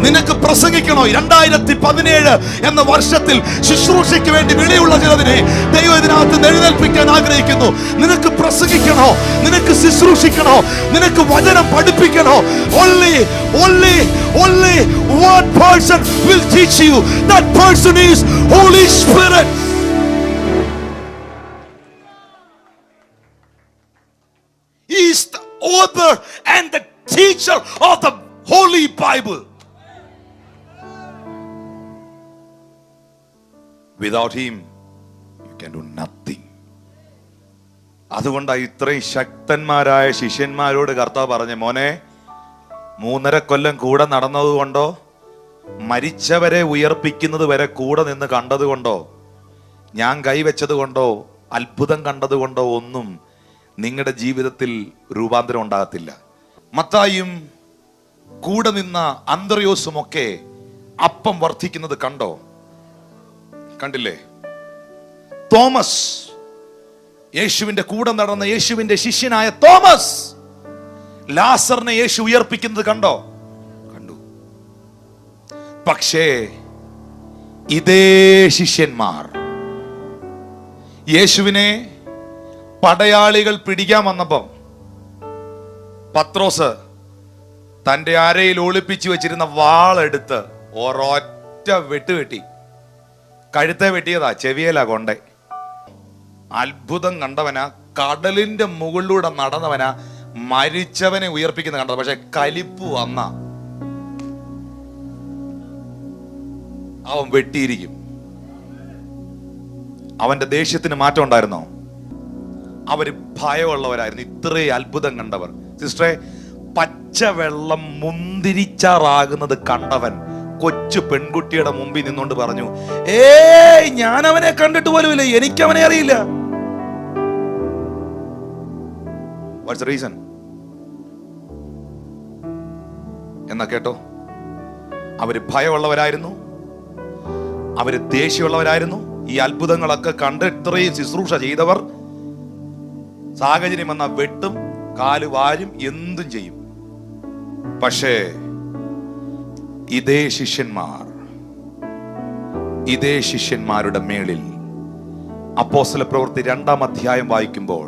നിനക്ക് പ്രസംഗിക്കണോ? 2017 എന്ന വർഷത്തിൽ ശുശ്രൂഷയ്ക്ക് വേണ്ടി വിളിയുള്ള ചിലതിനെ ദൈവം ഇതിനകത്ത് എഴുന്നേൽപ്പിക്കാൻ ആഗ്രഹിക്കുന്നു. നിനക്ക് പ്രസംഗിക്കണോ? നിനക്ക് ശുശ്രൂഷിക്കണോ? നിനക്ക് വചനം പഠിപ്പിക്കണോ? Only one person will teach you. That person is Holy Spirit. teacher of the Holy Bible. Without him, you can do nothing. അതുകൊണ്ടാണ് ഇത്രയും ശക്തന്മാരായ ശിഷ്യന്മാരോട് കർത്താവ് പറഞ്ഞ, മോനെ 3.5 കൊല്ലം കൂടെ നടന്നതുകൊണ്ടോ, മരിച്ചവരെ ഉയർപ്പിക്കുന്നത് വരെ കൂടെ നിന്ന് കണ്ടതുകൊണ്ടോ, ഞാൻ കൈവച്ചത് കൊണ്ടോ, അത്ഭുതം കണ്ടതുകൊണ്ടോ ഒന്നും നിങ്ങളുടെ ജീവിതത്തിൽ രൂപാന്തരം ഉണ്ടാകത്തില്ല. മത്തായും കൂടെ നിന്ന അന്ത്രയോസും ഒക്കെ അപ്പം വർദ്ധിക്കുന്നത് കണ്ടോ? കണ്ടില്ലേ? തോമസ്, യേശുവിന്റെ കൂടെ നടന്ന യേശുവിന്റെ ശിഷ്യനായ തോമസ്, ലാസറിനെ യേശു ഉയർപ്പിക്കുന്നത് കണ്ടോ? കണ്ടു. പക്ഷേ ഇതേ ശിഷ്യന്മാർ യേശുവിനെ പടയാളികൾ പിടിക്കാൻ വന്നപ്പം പത്രോസ് തന്റെ അരയിൽ ഒളിപ്പിച്ചു വെച്ചിരുന്ന വാളെടുത്ത് ഒരൊറ്റ വെട്ടുവെട്ടി. കഴുത്തെ വെട്ടിയതാ, ചെവിയല കൊണ്ടേ. അത്ഭുതം കണ്ടവനാ, കടലിന്റെ മുകളിലൂടെ നടന്നവനാ, മരിച്ചവനെ ഉയർപ്പിക്കുന്ന കണ്ടത്. പക്ഷെ കലിപ്പ് വന്ന അവൻ വെട്ടിയിരിക്കും. അവന്റെ ദേഷ്യത്തിന് മാറ്റം ഉണ്ടായിരുന്നോ? അവര് ഭയമുള്ളവരായിരുന്നു, ഇത്രയും അത്ഭുതം കണ്ടവർ. സിസ്റ്ററെ, പച്ചവെള്ളം മുന്തിരിച്ചാറാകുന്നത് കണ്ടവൻ കൊച്ചു പെൺകുട്ടിയുടെ മുമ്പിൽ നിന്നുകൊണ്ട് പറഞ്ഞു, ഏയ് ഞാൻ അവനെ കണ്ടിട്ട് പോലുമില്ല, എനിക്കവനെ അറിയില്ല. What's the reason? എന്നാ കേട്ടോ, അവര് ഭയമുള്ളവരായിരുന്നു, അവര് ദേഷ്യമുള്ളവരായിരുന്നു. ഈ അത്ഭുതങ്ങളൊക്കെ കണ്ട് ഇത്രയും ശുശ്രൂഷ ചെയ്തവർ സാഹചര്യം വന്ന വെട്ടും, കാല് വാരും, എന്തും ചെയ്യും. പക്ഷേ ഇതേ ശിഷ്യന്മാരുടെ മേളിൽ അപ്പോസ്തല പ്രവൃത്തി 2-ാം അധ്യായം വായിക്കുമ്പോൾ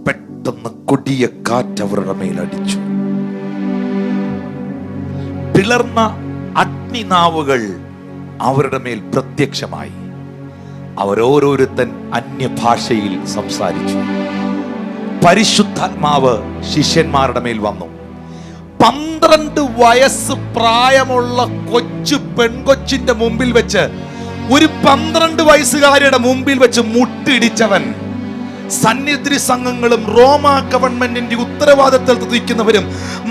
പെട്ടെന്ന് കൊടിയ കാറ്റ് അവരുടെ മേലടിച്ചു. പിളർന്ന അഗ്നിനാവുകൾ അവരുടെ മേൽ പ്രത്യക്ഷമായി. അവരോരോരുത്തൻ അന്യഭാഷയിൽ സംസാരിച്ചു. പരിശുദ്ധാത്മാവ് ശിഷ്യന്മാരുടെ മേൽ വന്നു. 12 വയസ്സ് പ്രായമുള്ള കൊച്ചു പെൺകൊച്ചിന്റെ മുമ്പിൽ വെച്ച്, ഒരു 12 വയസ്സുകാരിയുടെ മുമ്പിൽ വെച്ച് മുട്ടിടിച്ചവൻ, സന്നിധി സംഘങ്ങളും റോമ ഗവൺമെന്റിന്റെ ഉത്തരവാദിത്തത്തിൽ നിൽക്കുന്നവരും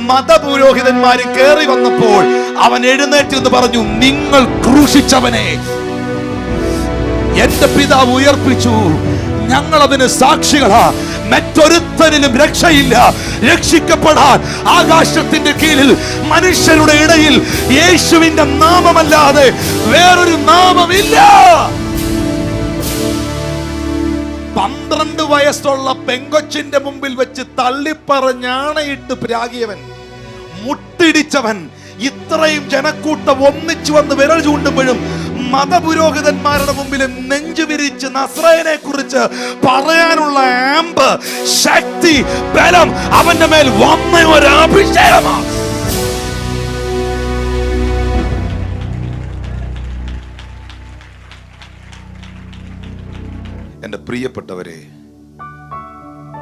മതപുരോഹിതന്മാരും കയറി വന്നപ്പോൾ അവൻ എഴുന്നേറ്റ് എന്ന് പറഞ്ഞു, നിങ്ങൾ ക്രൂശിച്ചവനെ എന്റെ പിതാവ് ഉയർപ്പിച്ചു, ഞങ്ങൾ അതിന് സാക്ഷികളാ. മറ്റൊരുത്തരിലും രക്ഷയില്ല. രക്ഷിക്കപ്പെടാൻ ആകാശത്തിന്റെ കീഴിൽ മനുഷ്യരുടെ ഇടയിൽ യേശുവിന്റെ നാമമല്ലാതെ വേറൊരു നാമമില്ല. 12 വയസ്സുള്ള പെങ്കൊച്ചിന്റെ മുമ്പിൽ വെച്ച് തള്ളിപ്പറഞ്ഞാണയിട്ട് പ്രാഗിയവൻ, മുട്ടിടിച്ചവൻ, ഇത്രയും ജനക്കൂട്ടം ഒന്നിച്ചു വന്ന് വിരൽ ചൂണ്ടുമ്പോഴും മതപുരോഹിതന്മാരുടെ മുമ്പിൽ നെഞ്ചു വിരിച്ച് നസ്രായനെ കുറിച്ച് പറയാനുള്ള ആമ്പ്, ശക്തി, ബലം അവന്റെ മേൽ വന്ന ഒരു അഭിഷേകമാണ്. എന്റെ പ്രിയപ്പെട്ടവരെ,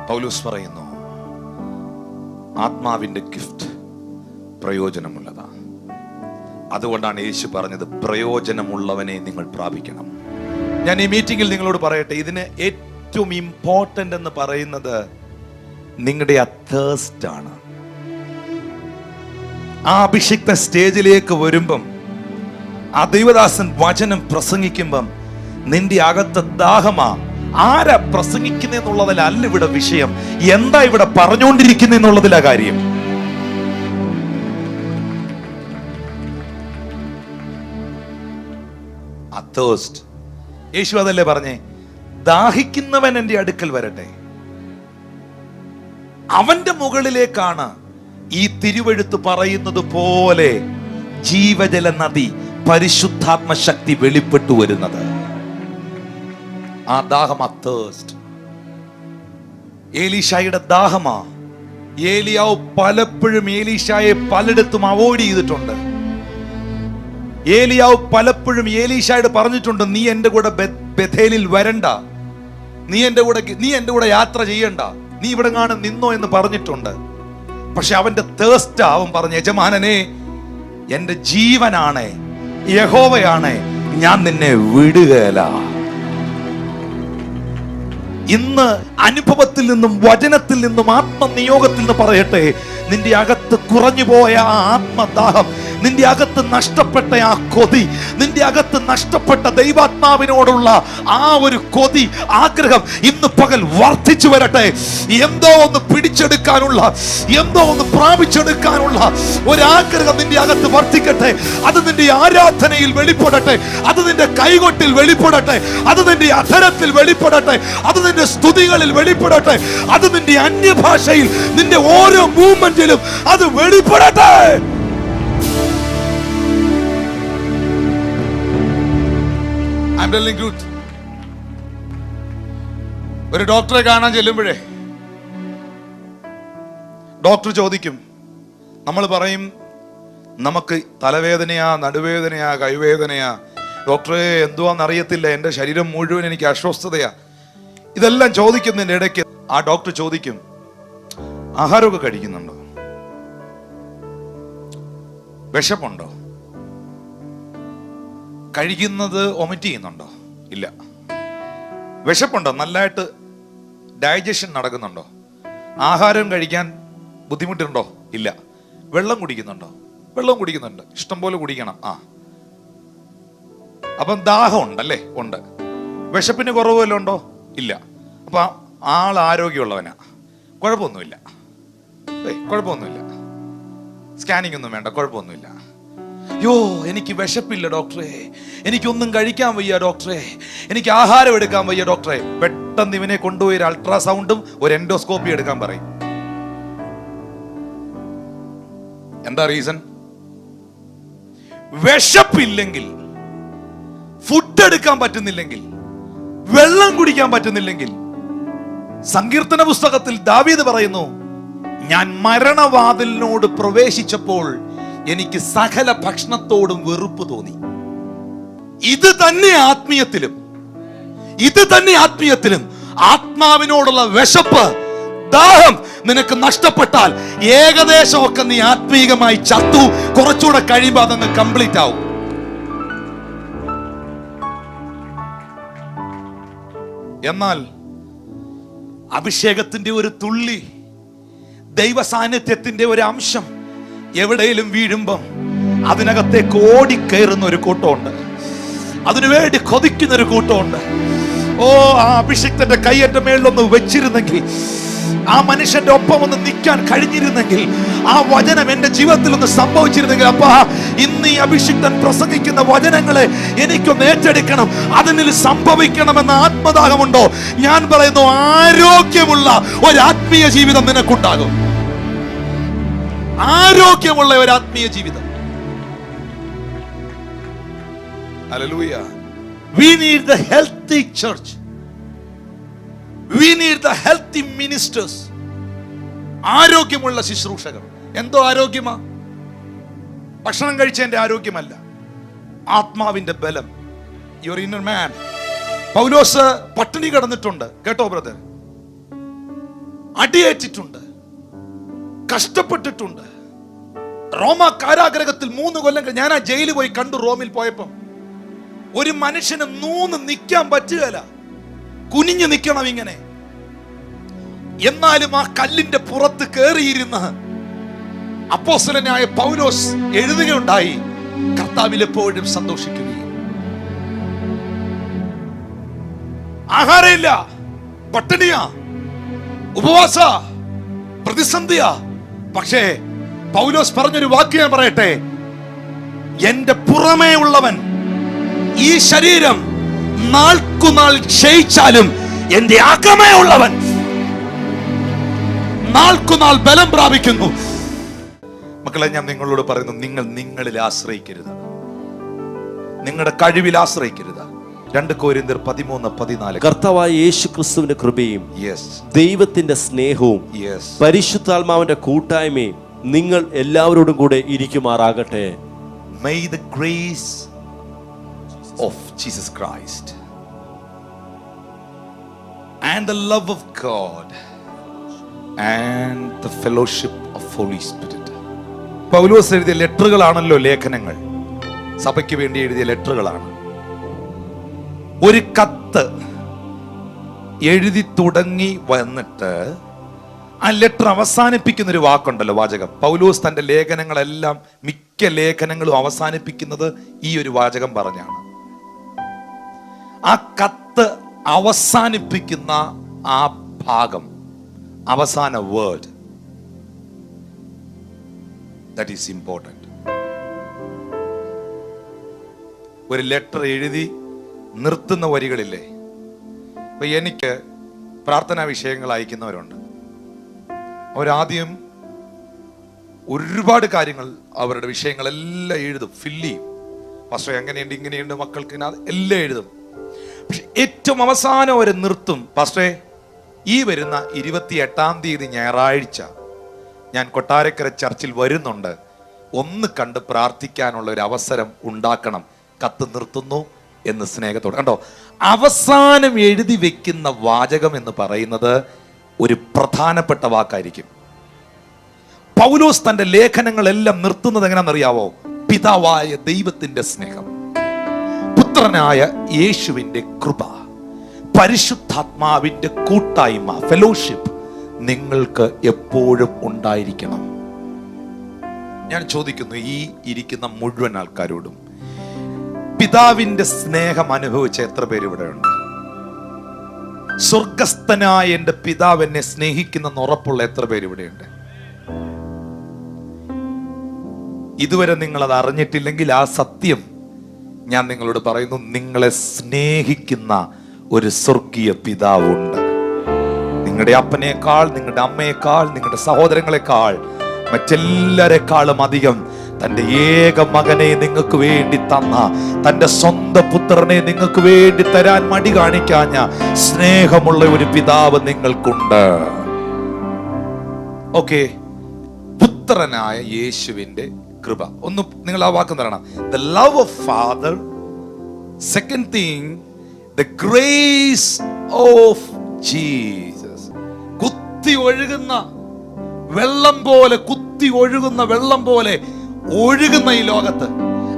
പൗലോസ് പറയുന്നു, ആത്മാവിന്റെ ഗിഫ്റ്റ് പ്രയോജനമുള്ളതാണ്. അതുകൊണ്ടാണ് യേശു പറഞ്ഞത്, പ്രയോജനമുള്ളവനെ നിങ്ങൾ പ്രാപിക്കണം. ഞാൻ ഈ മീറ്റിംഗിൽ നിങ്ങളോട് പറയട്ടെ, ഇതിന് ഏറ്റവും ഇമ്പോർട്ടന്റ് എന്ന് പറയുന്നത് നിങ്ങളുടെ ആ തേഴ്സ്റ്റ് ആണ്. ആ അഭിഷിക്ത സ്റ്റേജിലേക്ക് വരുമ്പം, ആ ദൈവദാസൻ വചനം പ്രസംഗിക്കുമ്പം നിന്റെ അകത്ത് ദാഹമാ. ആരാ പ്രസംഗിക്കുന്നെന്നുള്ളതിലല്ല ഇവിടെ വിഷയം, എന്താ ഇവിടെ പറഞ്ഞുകൊണ്ടിരിക്കുന്നെന്നുള്ളതിലാ കാര്യം. യേശു അതല്ലേ പറഞ്ഞേ, ദാഹിക്കുന്നവൻ എന്റെ അടുക്കൽ വരട്ടെ. അവന്റെ മുകളിലേക്കാണ് ഈ തിരുവെഴുത്ത് പറയുന്നത് പോലെ ജീവജല നദി, പരിശുദ്ധാത്മ ശക്തി വെളിപ്പെട്ടു വരുന്നത്. ആ ദാഹം, ആ തേഴ്സ്റ്റ് ഏലീശായുടെ ദാഹമാ. ഏലിയാവ് പലപ്പോഴും ഏലീശായെ പലയിടത്തും അവോയ്ഡ് ചെയ്തിട്ടുണ്ട്. ഏലിയാവ് പലപ്പോഴും ഏലീശായോട് പറഞ്ഞിട്ടുണ്ട്, നീ എന്റെ കൂടെ ബഥേലിൽ വരണ്ട, നീ എന്റെ കൂടെ യാത്ര ചെയ്യണ്ട, നീ ഇവിടെ നിന്നോ എന്ന് പറഞ്ഞിട്ടുണ്ട്. പക്ഷെ അവന്റെ തേസ്റ്റ് അവൻ പറഞ്ഞു, യജമാനനെ, എന്റെ ജീവനാണ്, യഹോവയാണ്, ഞാൻ നിന്നെ വിടുകയില്ല. ഇന്ന് അനുഭവത്തിൽ നിന്നും വചനത്തിൽ നിന്നും ആത്മനിയോഗത്തിൽ നിന്ന് പറയട്ടെ, നിന്റെ അകത്ത് കുറഞ്ഞു പോയ ആ ആത്മദാഹം, നിന്റെ അകത്ത് നഷ്ടപ്പെട്ട ആ കൊതി, നിന്റെ അകത്ത് നഷ്ടപ്പെട്ട ദൈവാത്മാവിനോടുള്ള ആ ഒരു കൊതി, ആഗ്രഹം ഇന്ന് പകൽ വർദ്ധിച്ചു വരട്ടെ. എന്തോ ഒന്ന് പിടിച്ചെടുക്കാനുള്ള, എന്തോ ഒന്ന് പ്രാപിച്ചെടുക്കാനുള്ള ഒരാഗ്രഹം നിന്റെ അകത്ത് വർദ്ധിക്കട്ടെ. അത് നിന്റെ ആരാധനയിൽ വെളിപ്പെടട്ടെ, അത് നിന്റെ കൈകൊട്ടിൽ വെളിപ്പെടട്ടെ, അത് നിന്റെ അധരത്തിൽ വെളിപ്പെടട്ടെ, അത് നിന്റെ സ്തുതികളിൽ വെളിപ്പെടട്ടെ, അത് നിന്റെ അന്യഭാഷയിൽ, നിന്റെ ഓരോ മൂവ്മെന്റിലും അത് വെളിപ്പെടട്ടെ. I'm telling you, ഒരു ഡോക്ടറെ കാണാൻ ചെല്ലുമ്പോഴേ ഡോക്ടർ ചോദിക്കും, നമ്മൾ പറയും നമുക്ക് തലവേദനയാ, നടുവേദനയാ, കൈവേദനയാ, ഡോക്ടറെ എന്തുവാന്ന് അറിയത്തില്ല, എൻ്റെ ശരീരം മുഴുവൻ എനിക്ക് അസ്വസ്ഥതയാ. ഇതെല്ലാം ചോദിക്കുന്നതിൻ്റെ ഇടയ്ക്ക് ആ ഡോക്ടർ ചോദിക്കും, ആഹാരമൊക്കെ കഴിക്കുന്നുണ്ടോ? വിശപ്പുണ്ടോ? കഴിക്കുന്നത് വൊമിറ്റ് ചെയ്യുന്നുണ്ടോ? ഇല്ല. വിശപ്പുണ്ടോ? നല്ലതായിട്ട് ഡൈജഷൻ നടക്കുന്നുണ്ടോ? ആഹാരം കഴിക്കാൻ ബുദ്ധിമുട്ടുണ്ടോ? ഇല്ല. വെള്ളം കുടിക്കുന്നുണ്ടോ? വെള്ളം കുടിക്കുന്നുണ്ട്, ഇഷ്ടംപോലെ കുടിക്കണം. അപ്പം ദാഹം ഉണ്ടല്ലേ? ഉണ്ട്. വിശപ്പിന് കുറവ് വല്ലതും ഉണ്ടോ? ഇല്ല. അപ്പൊ ആൾ ആരോഗ്യമുള്ളവനാ, കുഴപ്പമൊന്നുമില്ല, കുഴപ്പമൊന്നുമില്ല, സ്കാനിങ് ഒന്നും വേണ്ട, കുഴപ്പമൊന്നുമില്ല. യോ, എനിക്ക് വിശപ്പില്ല ഡോക്ടറെ, എനിക്കൊന്നും കഴിക്കാൻ വയ്യ ഡോക്ടറെ, എനിക്ക് ആഹാരം എടുക്കാൻ വയ്യ ഡോക്ടറെ. പെട്ടെന്ന് ഇവനെ കൊണ്ടുപോയി ഒരു അൾട്രാസൗണ്ടും ഒരു എൻഡോസ്കോപ്പി എടുക്കാൻ പറയും. എന്താ റീസൺ? വിശപ്പില്ലെങ്കിൽ, ഫുഡ് എടുക്കാൻ പറ്റുന്നില്ലെങ്കിൽ, വെള്ളം കുടിക്കാൻ പറ്റുന്നില്ലെങ്കിൽ, സങ്കീർത്തന പുസ്തകത്തിൽ ദാവീദ് പറയുന്നു, ഞാൻ മരണവാതിലിനോട് പ്രവേശിച്ചപ്പോൾ എനിക്ക് സകല ഭക്ഷണത്തോടും വെറുപ്പ് തോന്നി. ഇത് തന്നെ ആത്മീയത്തിലും, ഇത് തന്നെ ആത്മീയത്തിലും ആത്മാവിനോടുള്ള വിശപ്പ്, ദാഹം നിനക്ക് നഷ്ടപ്പെട്ടാൽ ഏകദേശമൊക്കെ നീ ആത്മീയമായി ചത്തു. കുറച്ചുകൂടെ കഴിയുമ്പോൾ അതങ്ങ് കംപ്ലീറ്റ് ആവും. എന്നാൽ അഭിഷേകത്തിന്റെ ഒരു തുള്ളി, ദൈവ സാന്നിധ്യത്തിന്റെ ഒരു അംശം എവിടെയും വീഴുമ്പം അതിനകത്തേക്ക് ഓടിക്കയറുന്ന ഒരു കൂട്ടമുണ്ട്, അതിനുവേണ്ടി കൊതിക്കുന്ന ഒരു കൂട്ടമുണ്ട്. ഓ, ആ അഭിഷിക്തന്റെ കൈയ്യന്റെ മേളിലൊന്ന് വെച്ചിരുന്നെങ്കിൽ, ആ മനുഷ്യന്റെ ഒപ്പം ഒന്ന് നിൽക്കാൻ കഴിഞ്ഞിരുന്നെങ്കിൽ, ആ വചനം എന്റെ ജീവിതത്തിൽ ഒന്ന് സംഭവിച്ചിരുന്നെങ്കിൽ, അപ്പാ ഇന്ന് ഈ അഭിഷിക്തൻ പ്രസംഗിക്കുന്ന വചനങ്ങളെ എനിക്കൊന്ന് ഏറ്റെടുക്കണം, അതിനിൽ സംഭവിക്കണമെന്ന ആത്മദാഹമുണ്ടോ? ഞാൻ പറയുന്നു, ആരോഗ്യമുള്ള ഒരു ആത്മീയ ജീവിതം നിനക്കുണ്ടാകും. ആരോഗ്യമുള്ള ഒരു ആത്മീയ ജീവിതം. Hallelujah. We need the healthy church. We need the healthy ministers. ആരോഗ്യമുള്ള ശുശ്രൂഷകർ. എന്തോ ആരോഗ്യമാ? ഭക്ഷണം കഴിച്ചതിന്റെ ആരോഗ്യമല്ല, ആത്മാവിന്റെ ബലം. Your inner man. പൗലോസ് പട്ടിണി കിടന്നിട്ടുണ്ട് കേട്ടോ ബ്രദർ, അടിയേറ്റിട്ടുണ്ട്, കഷ്ടപ്പെട്ടിട്ടുണ്ട്. റോമ കാരാഗ്രഹത്തിൽ 3 കൊല്ലം ഞാൻ ആ ജയിലിൽ പോയി കണ്ടു. റോമിൽ പോയപ്പം ഒരു മനുഷ്യന് നൂന്ന് നിൽക്കാൻ പറ്റുകയില്ല, കുനിഞ്ഞു നിൽക്കണം ഇങ്ങനെ. എന്നാലും ആ കല്ലിന്റെ പുറത്ത് കയറിയിരുന്ന അപ്പോസ്തലനായ പൗലോസ് എഴുതുകയുണ്ടായി, കർത്താവിൽ എപ്പോഴും സന്തോഷിക്കുകയും. ആഹാരമില്ല, പട്ടിണിയാ, ഉപവാസ, പ്രതിസന്ധിയാ. പക്ഷേ പൗലോസ് പറഞ്ഞൊരു വാക്ക് ഞാൻ പറയട്ടെ, എന്റെ പുറമേ ഉള്ളവൻ, ഈ ശരീരം നാൾക്കുനാൾ ക്ഷയിച്ചാലും എന്റെ അകമേ ഉള്ളവൻ നാൾക്കുനാൾ ബലം പ്രാപിക്കുന്നു. മക്കളെ, ഞാൻ നിങ്ങളോട് പറയുന്നു, നിങ്ങൾ നിങ്ങളിൽ ആശ്രയിക്കരുത്, നിങ്ങളുടെ കഴിവിൽ ആശ്രയിക്കരുത്. 2 കൊരിന്ത്യർ 13:14. കർത്താവായ യേശു ക്രിസ്തുവിന്റെ കൃപയും ദൈവത്തിന്റെ സ്നേഹവും പരിശുദ്ധാത്മാവിന്റെ കൂട്ടായ്മയും നിങ്ങൾ എല്ലാവരോടും കൂടെ ഇരിക്കുമാറാകട്ടെ. May the grace of Jesus Christ and the love of God and the fellowship of Holy Spirit. പൗലോസ് എഴുതിയ ലെറ്ററുകളാണല്ലോ ലേഖനങ്ങൾ. സഭയ്ക്ക് വേണ്ടി എഴുതിയ ലെറ്ററുകളാണ്. ഒരു കത്ത് എഴുതി തുടങ്ങി വന്നിട്ട് ആ ലെറ്റർ അവസാനിപ്പിക്കുന്ന ഒരു വാക്കുണ്ടല്ലോ, വാചകം. പൗലോസ് തന്റെ ലേഖനങ്ങളെല്ലാം, മിക്ക ലേഖനങ്ങളും അവസാനിപ്പിക്കുന്നത് ഈ ഒരു വാചകം പറഞ്ഞാണ്. ആ കത്ത് അവസാനിപ്പിക്കുന്ന ആ ഭാഗം, അവസാന വേർഡ്, ദാറ്റ് ഈസ് ഇമ്പോർട്ടന്റ്. ഒരു ലെറ്റർ എഴുതി നിർത്തുന്ന വരികളില്ലേ? അപ്പൊ എനിക്ക് പ്രാർത്ഥനാ വിഷയങ്ങൾ അയക്കുന്നവരുണ്ട്. അവരാദ്യം ഒരുപാട് കാര്യങ്ങൾ, അവരുടെ വിഷയങ്ങളെല്ലാം എഴുതും, ഫില്ല് ചെയ്യും. പാസ്റ്റർ എങ്ങനെയുണ്ട്, ഇങ്ങനെയുണ്ട്, മക്കൾക്ക് എല്ലാം എഴുതും. പക്ഷെ ഏറ്റവും അവസാനം അവർ നിർത്തും. പാസ്റ്ററെ, ഈ വരുന്ന 28-ാം തീയതി ഞായറാഴ്ച ഞാൻ കൊട്ടാരക്കര ചർച്ചിൽ വരുന്നുണ്ട്, ഒന്ന് കണ്ട് പ്രാർത്ഥിക്കാനുള്ള ഒരു അവസരം ഉണ്ടാക്കണം. കത്ത് നിർത്തുന്നു എന്ന് സ്നേഹത്തോടെ. കണ്ടോ, അവസാനം എഴുതി വെക്കുന്ന വാചകം എന്ന് പറയുന്നത് ഒരു പ്രധാനപ്പെട്ട വാക്കായിരിക്കും. പൗലോസ് തന്റെ ലേഖനങ്ങളെല്ലാം നിർത്തുന്നത് എങ്ങനെയാണെന്നറിയാവോ? പിതാവായ ദൈവത്തിന്റെ സ്നേഹം, പുത്രനായ യേശുവിന്റെ കൃപ, പരിശുദ്ധാത്മാവിന്റെ കൂട്ടായ്മ, ഫെലോഷിപ്പ് നിങ്ങൾക്ക് എപ്പോഴും ഉണ്ടായിരിക്കണം. ഞാൻ ചോദിക്കുന്നു ഈ ഇരിക്കുന്ന മുഴുവൻ ആൾക്കാരോടും, പിതാവിന്റെ സ്നേഹം അനുഭവിച്ച എത്ര പേര് ഇവിടെ ഉണ്ട്? സ്വർഗസ്ഥനായ എന്റെ പിതാവ് എന്നെ സ്നേഹിക്കുന്ന ഉറപ്പുള്ള എത്ര പേര് ഇവിടെയുണ്ട്? ഇതുവരെ നിങ്ങൾ അത് അറിഞ്ഞിട്ടില്ലെങ്കിൽ ആ സത്യം ഞാൻ നിങ്ങളോട് പറയുന്നു. നിങ്ങളെ സ്നേഹിക്കുന്ന ഒരു സ്വർഗീയ പിതാവുണ്ട്. നിങ്ങളുടെ അപ്പനേക്കാൾ, നിങ്ങളുടെ അമ്മയേക്കാൾ, നിങ്ങളുടെ സഹോദരങ്ങളെക്കാൾ, മറ്റെല്ലാരെക്കാളും അധികം തന്റെ ഏക മകനെ നിങ്ങൾക്ക് വേണ്ടി തന്ന, തന്റെ സ്വന്തം പുത്രനെ നിങ്ങൾക്ക് വേണ്ടി തരാൻ മടി കാണിക്കാഞ്ഞ സ്നേഹമുള്ള ഒരു പിതാവ് നിങ്ങൾക്കുണ്ട്. ഓക്കെ, പുത്രനായ യേശുവിന്റെ കൃപ. ഒന്ന് നിങ്ങൾ ആ വാക്ക് പറയണം. The love of Father. Second thing, the grace of Jesus. കുത്തി ഒഴുകുന്ന വെള്ളം പോലെ, കുത്തി ഒഴുകുന്ന വെള്ളം പോലെ ഒഴുകുന്ന ഈ ലോകത്ത്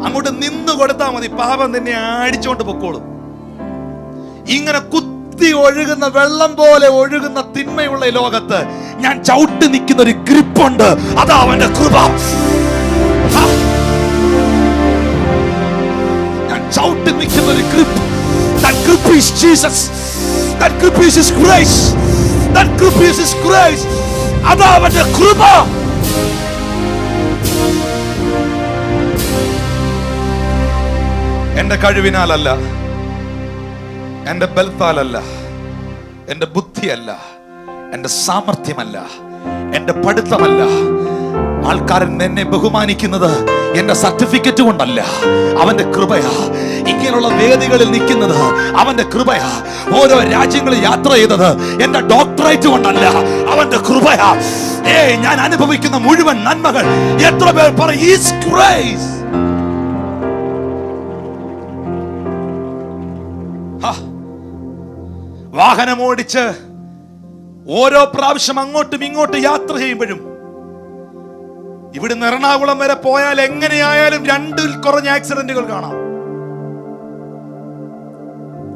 അങ്ങോട്ട് നിന്ന് കൊടുത്താൽ മതി, പാപം നിന്നെ അടിച്ചോണ്ട് പൊക്കോളും. ഇങ്ങനെ കുത്തി ഒഴുകുന്ന വെള്ളം പോലെ ഒഴുകുന്ന തിന്മയുള്ള ഈ ലോകത്ത് ഞാൻ ചവിട്ടി നിൽക്കുന്ന ഒരു ഗ്രിപ്പുണ്ട്. അതാ അവന്റെ കൃപ. ഞാൻ ചവിട്ടി നിൽക്കുന്ന ഒരു grip. That grip is Jesus. That grip is His grace. That grip is His grace. അതാ അവന്റെ കൃപ. എന്റെ കഴിവിനാലല്ല, എന്റെ ബലത്താലല്ല, എന്റെ ബുദ്ധിയല്ല, എന്റെ സാമർഥ്യമല്ല, എന്റെ പഠിത്തമല്ല. ആൾക്കാരൻ എന്നെ ബഹുമാനിക്കുന്നത് എന്റെ സർട്ടിഫിക്കറ്റ് കൊണ്ടല്ല, അവന്റെ കൃപയാ. ഇങ്ങനെയുള്ള വേദികളിൽ നിൽക്കുന്നത് അവന്റെ കൃപയാ. ഓരോ രാജ്യങ്ങളിൽ യാത്ര ചെയ്തത് എന്റെ ഡോക്ടറേറ്റ് കൊണ്ടല്ല, അവന്റെ കൃപയാ. ഞാൻ അനുഭവിക്കുന്ന മുഴുവൻ നന്മകൾ എത്ര പേർ പറയും? His grace. വാഹനമോടിച്ച് ഓരോ പ്രാവശ്യം അങ്ങോട്ടും ഇങ്ങോട്ടും യാത്ര ചെയ്യുമ്പോഴും, ഇവിടുന്ന് എറണാകുളം വരെ പോയാൽ എങ്ങനെയായാലും 2-ൽ കുറഞ്ഞ ആക്സിഡന്റുകൾ കാണാം.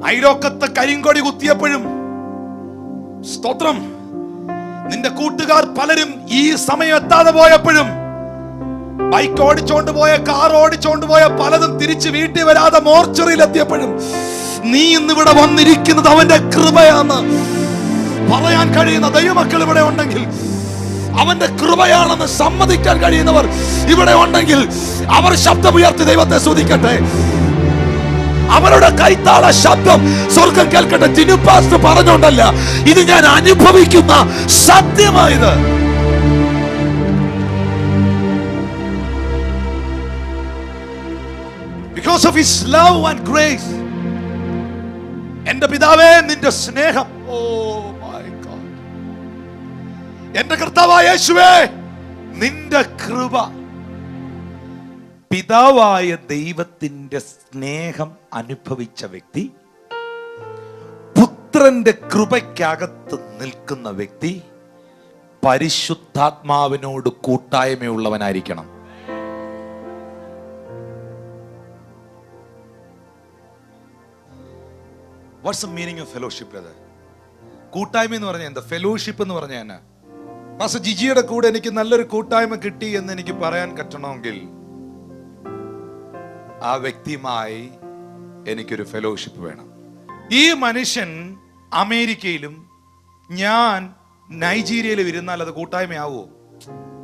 അയലോക്കത്തെ കരിങ്കൊടി കുത്തിയപ്പോഴും സ്തോത്രം, നിന്റെ കൂട്ടുകാർ പലരും ഈ സമയം എത്താതെ പോയപ്പോഴും, ബൈക്ക് ഓടിച്ചോണ്ട് പോയ, കാർ ഓടിച്ചോണ്ട് പോയ പലതും തിരിച്ച് വീട്ടിൽ വരാതെ മോർച്ചറിയിൽ എത്തിയപ്പോഴും, നീ ഇന്നിവിടെ വന്നിരിക്കുന്നത് അവന്റെ കൃപയാണെന്ന് പറയാൻ കഴിയുന്ന ദൈവമക്കൾ ഇവിടെ ഉണ്ടെങ്കിൽ, അവന്റെ കൃപയാണെന്ന് സമ്മതിക്കാൻ കഴിയുന്നവർ ഇവിടെ ഉണ്ടെങ്കിൽ, അവർ ശബ്ദമുയർത്തി ദൈവത്തെ സ്തുതിക്കട്ടെ. അവരുടെ കൈത്താള ശബ്ദം സ്വർഗം കേൾക്കട്ടെ. ടിനുപാസ്റ്റർ പറഞ്ഞോണ്ടല്ല, ഇത് ഞാൻ അനുഭവിക്കുന്ന സത്യമായത്. Because of His love and grace. എന്റെ പിതാവേ, നിന്റെ സ്നേഹം, ഓ മൈ ഗോഡ്, എന്റെ കർത്താവായ യേശുവേ, നിന്റെ കൃപ. പിതാവായ ദൈവത്തിന്റെ സ്നേഹം അനുഭവിച്ച വ്യക്തി, പുത്രന്റെ കൃപയ്ക്കകത്ത് നിൽക്കുന്ന വ്യക്തി, പരിശുദ്ധാത്മാവിനോട് കൂട്ടായ്മയുള്ളവനായിരിക്കണം. What's the meaning of fellowship brother? കൂട്ടായ്മ എന്ന് പറഞ്ഞാൽ എന്താ? ഫെലോഷിപ്പ് എന്ന് പറഞ്ഞാൽ എന്നാ? പാസ്റ്റർ ജിജിയുടെ കൂടെ എനിക്ക് നല്ലൊരു കൂട്ടായ്മ കിട്ടി എന്ന് എനിക്ക് പറയാൻ പറ്റണമെങ്കിൽ ആ വ്യക്തിയുമായി എനിക്കൊരു ഫെലോഷിപ്പ് വേണം. ഈ മനുഷ്യൻ അമേരിക്കയിലും ഞാൻ നൈജീരിയയിലും ഇരുന്നാൽ അത് കൂട്ടായ്മയാവോ?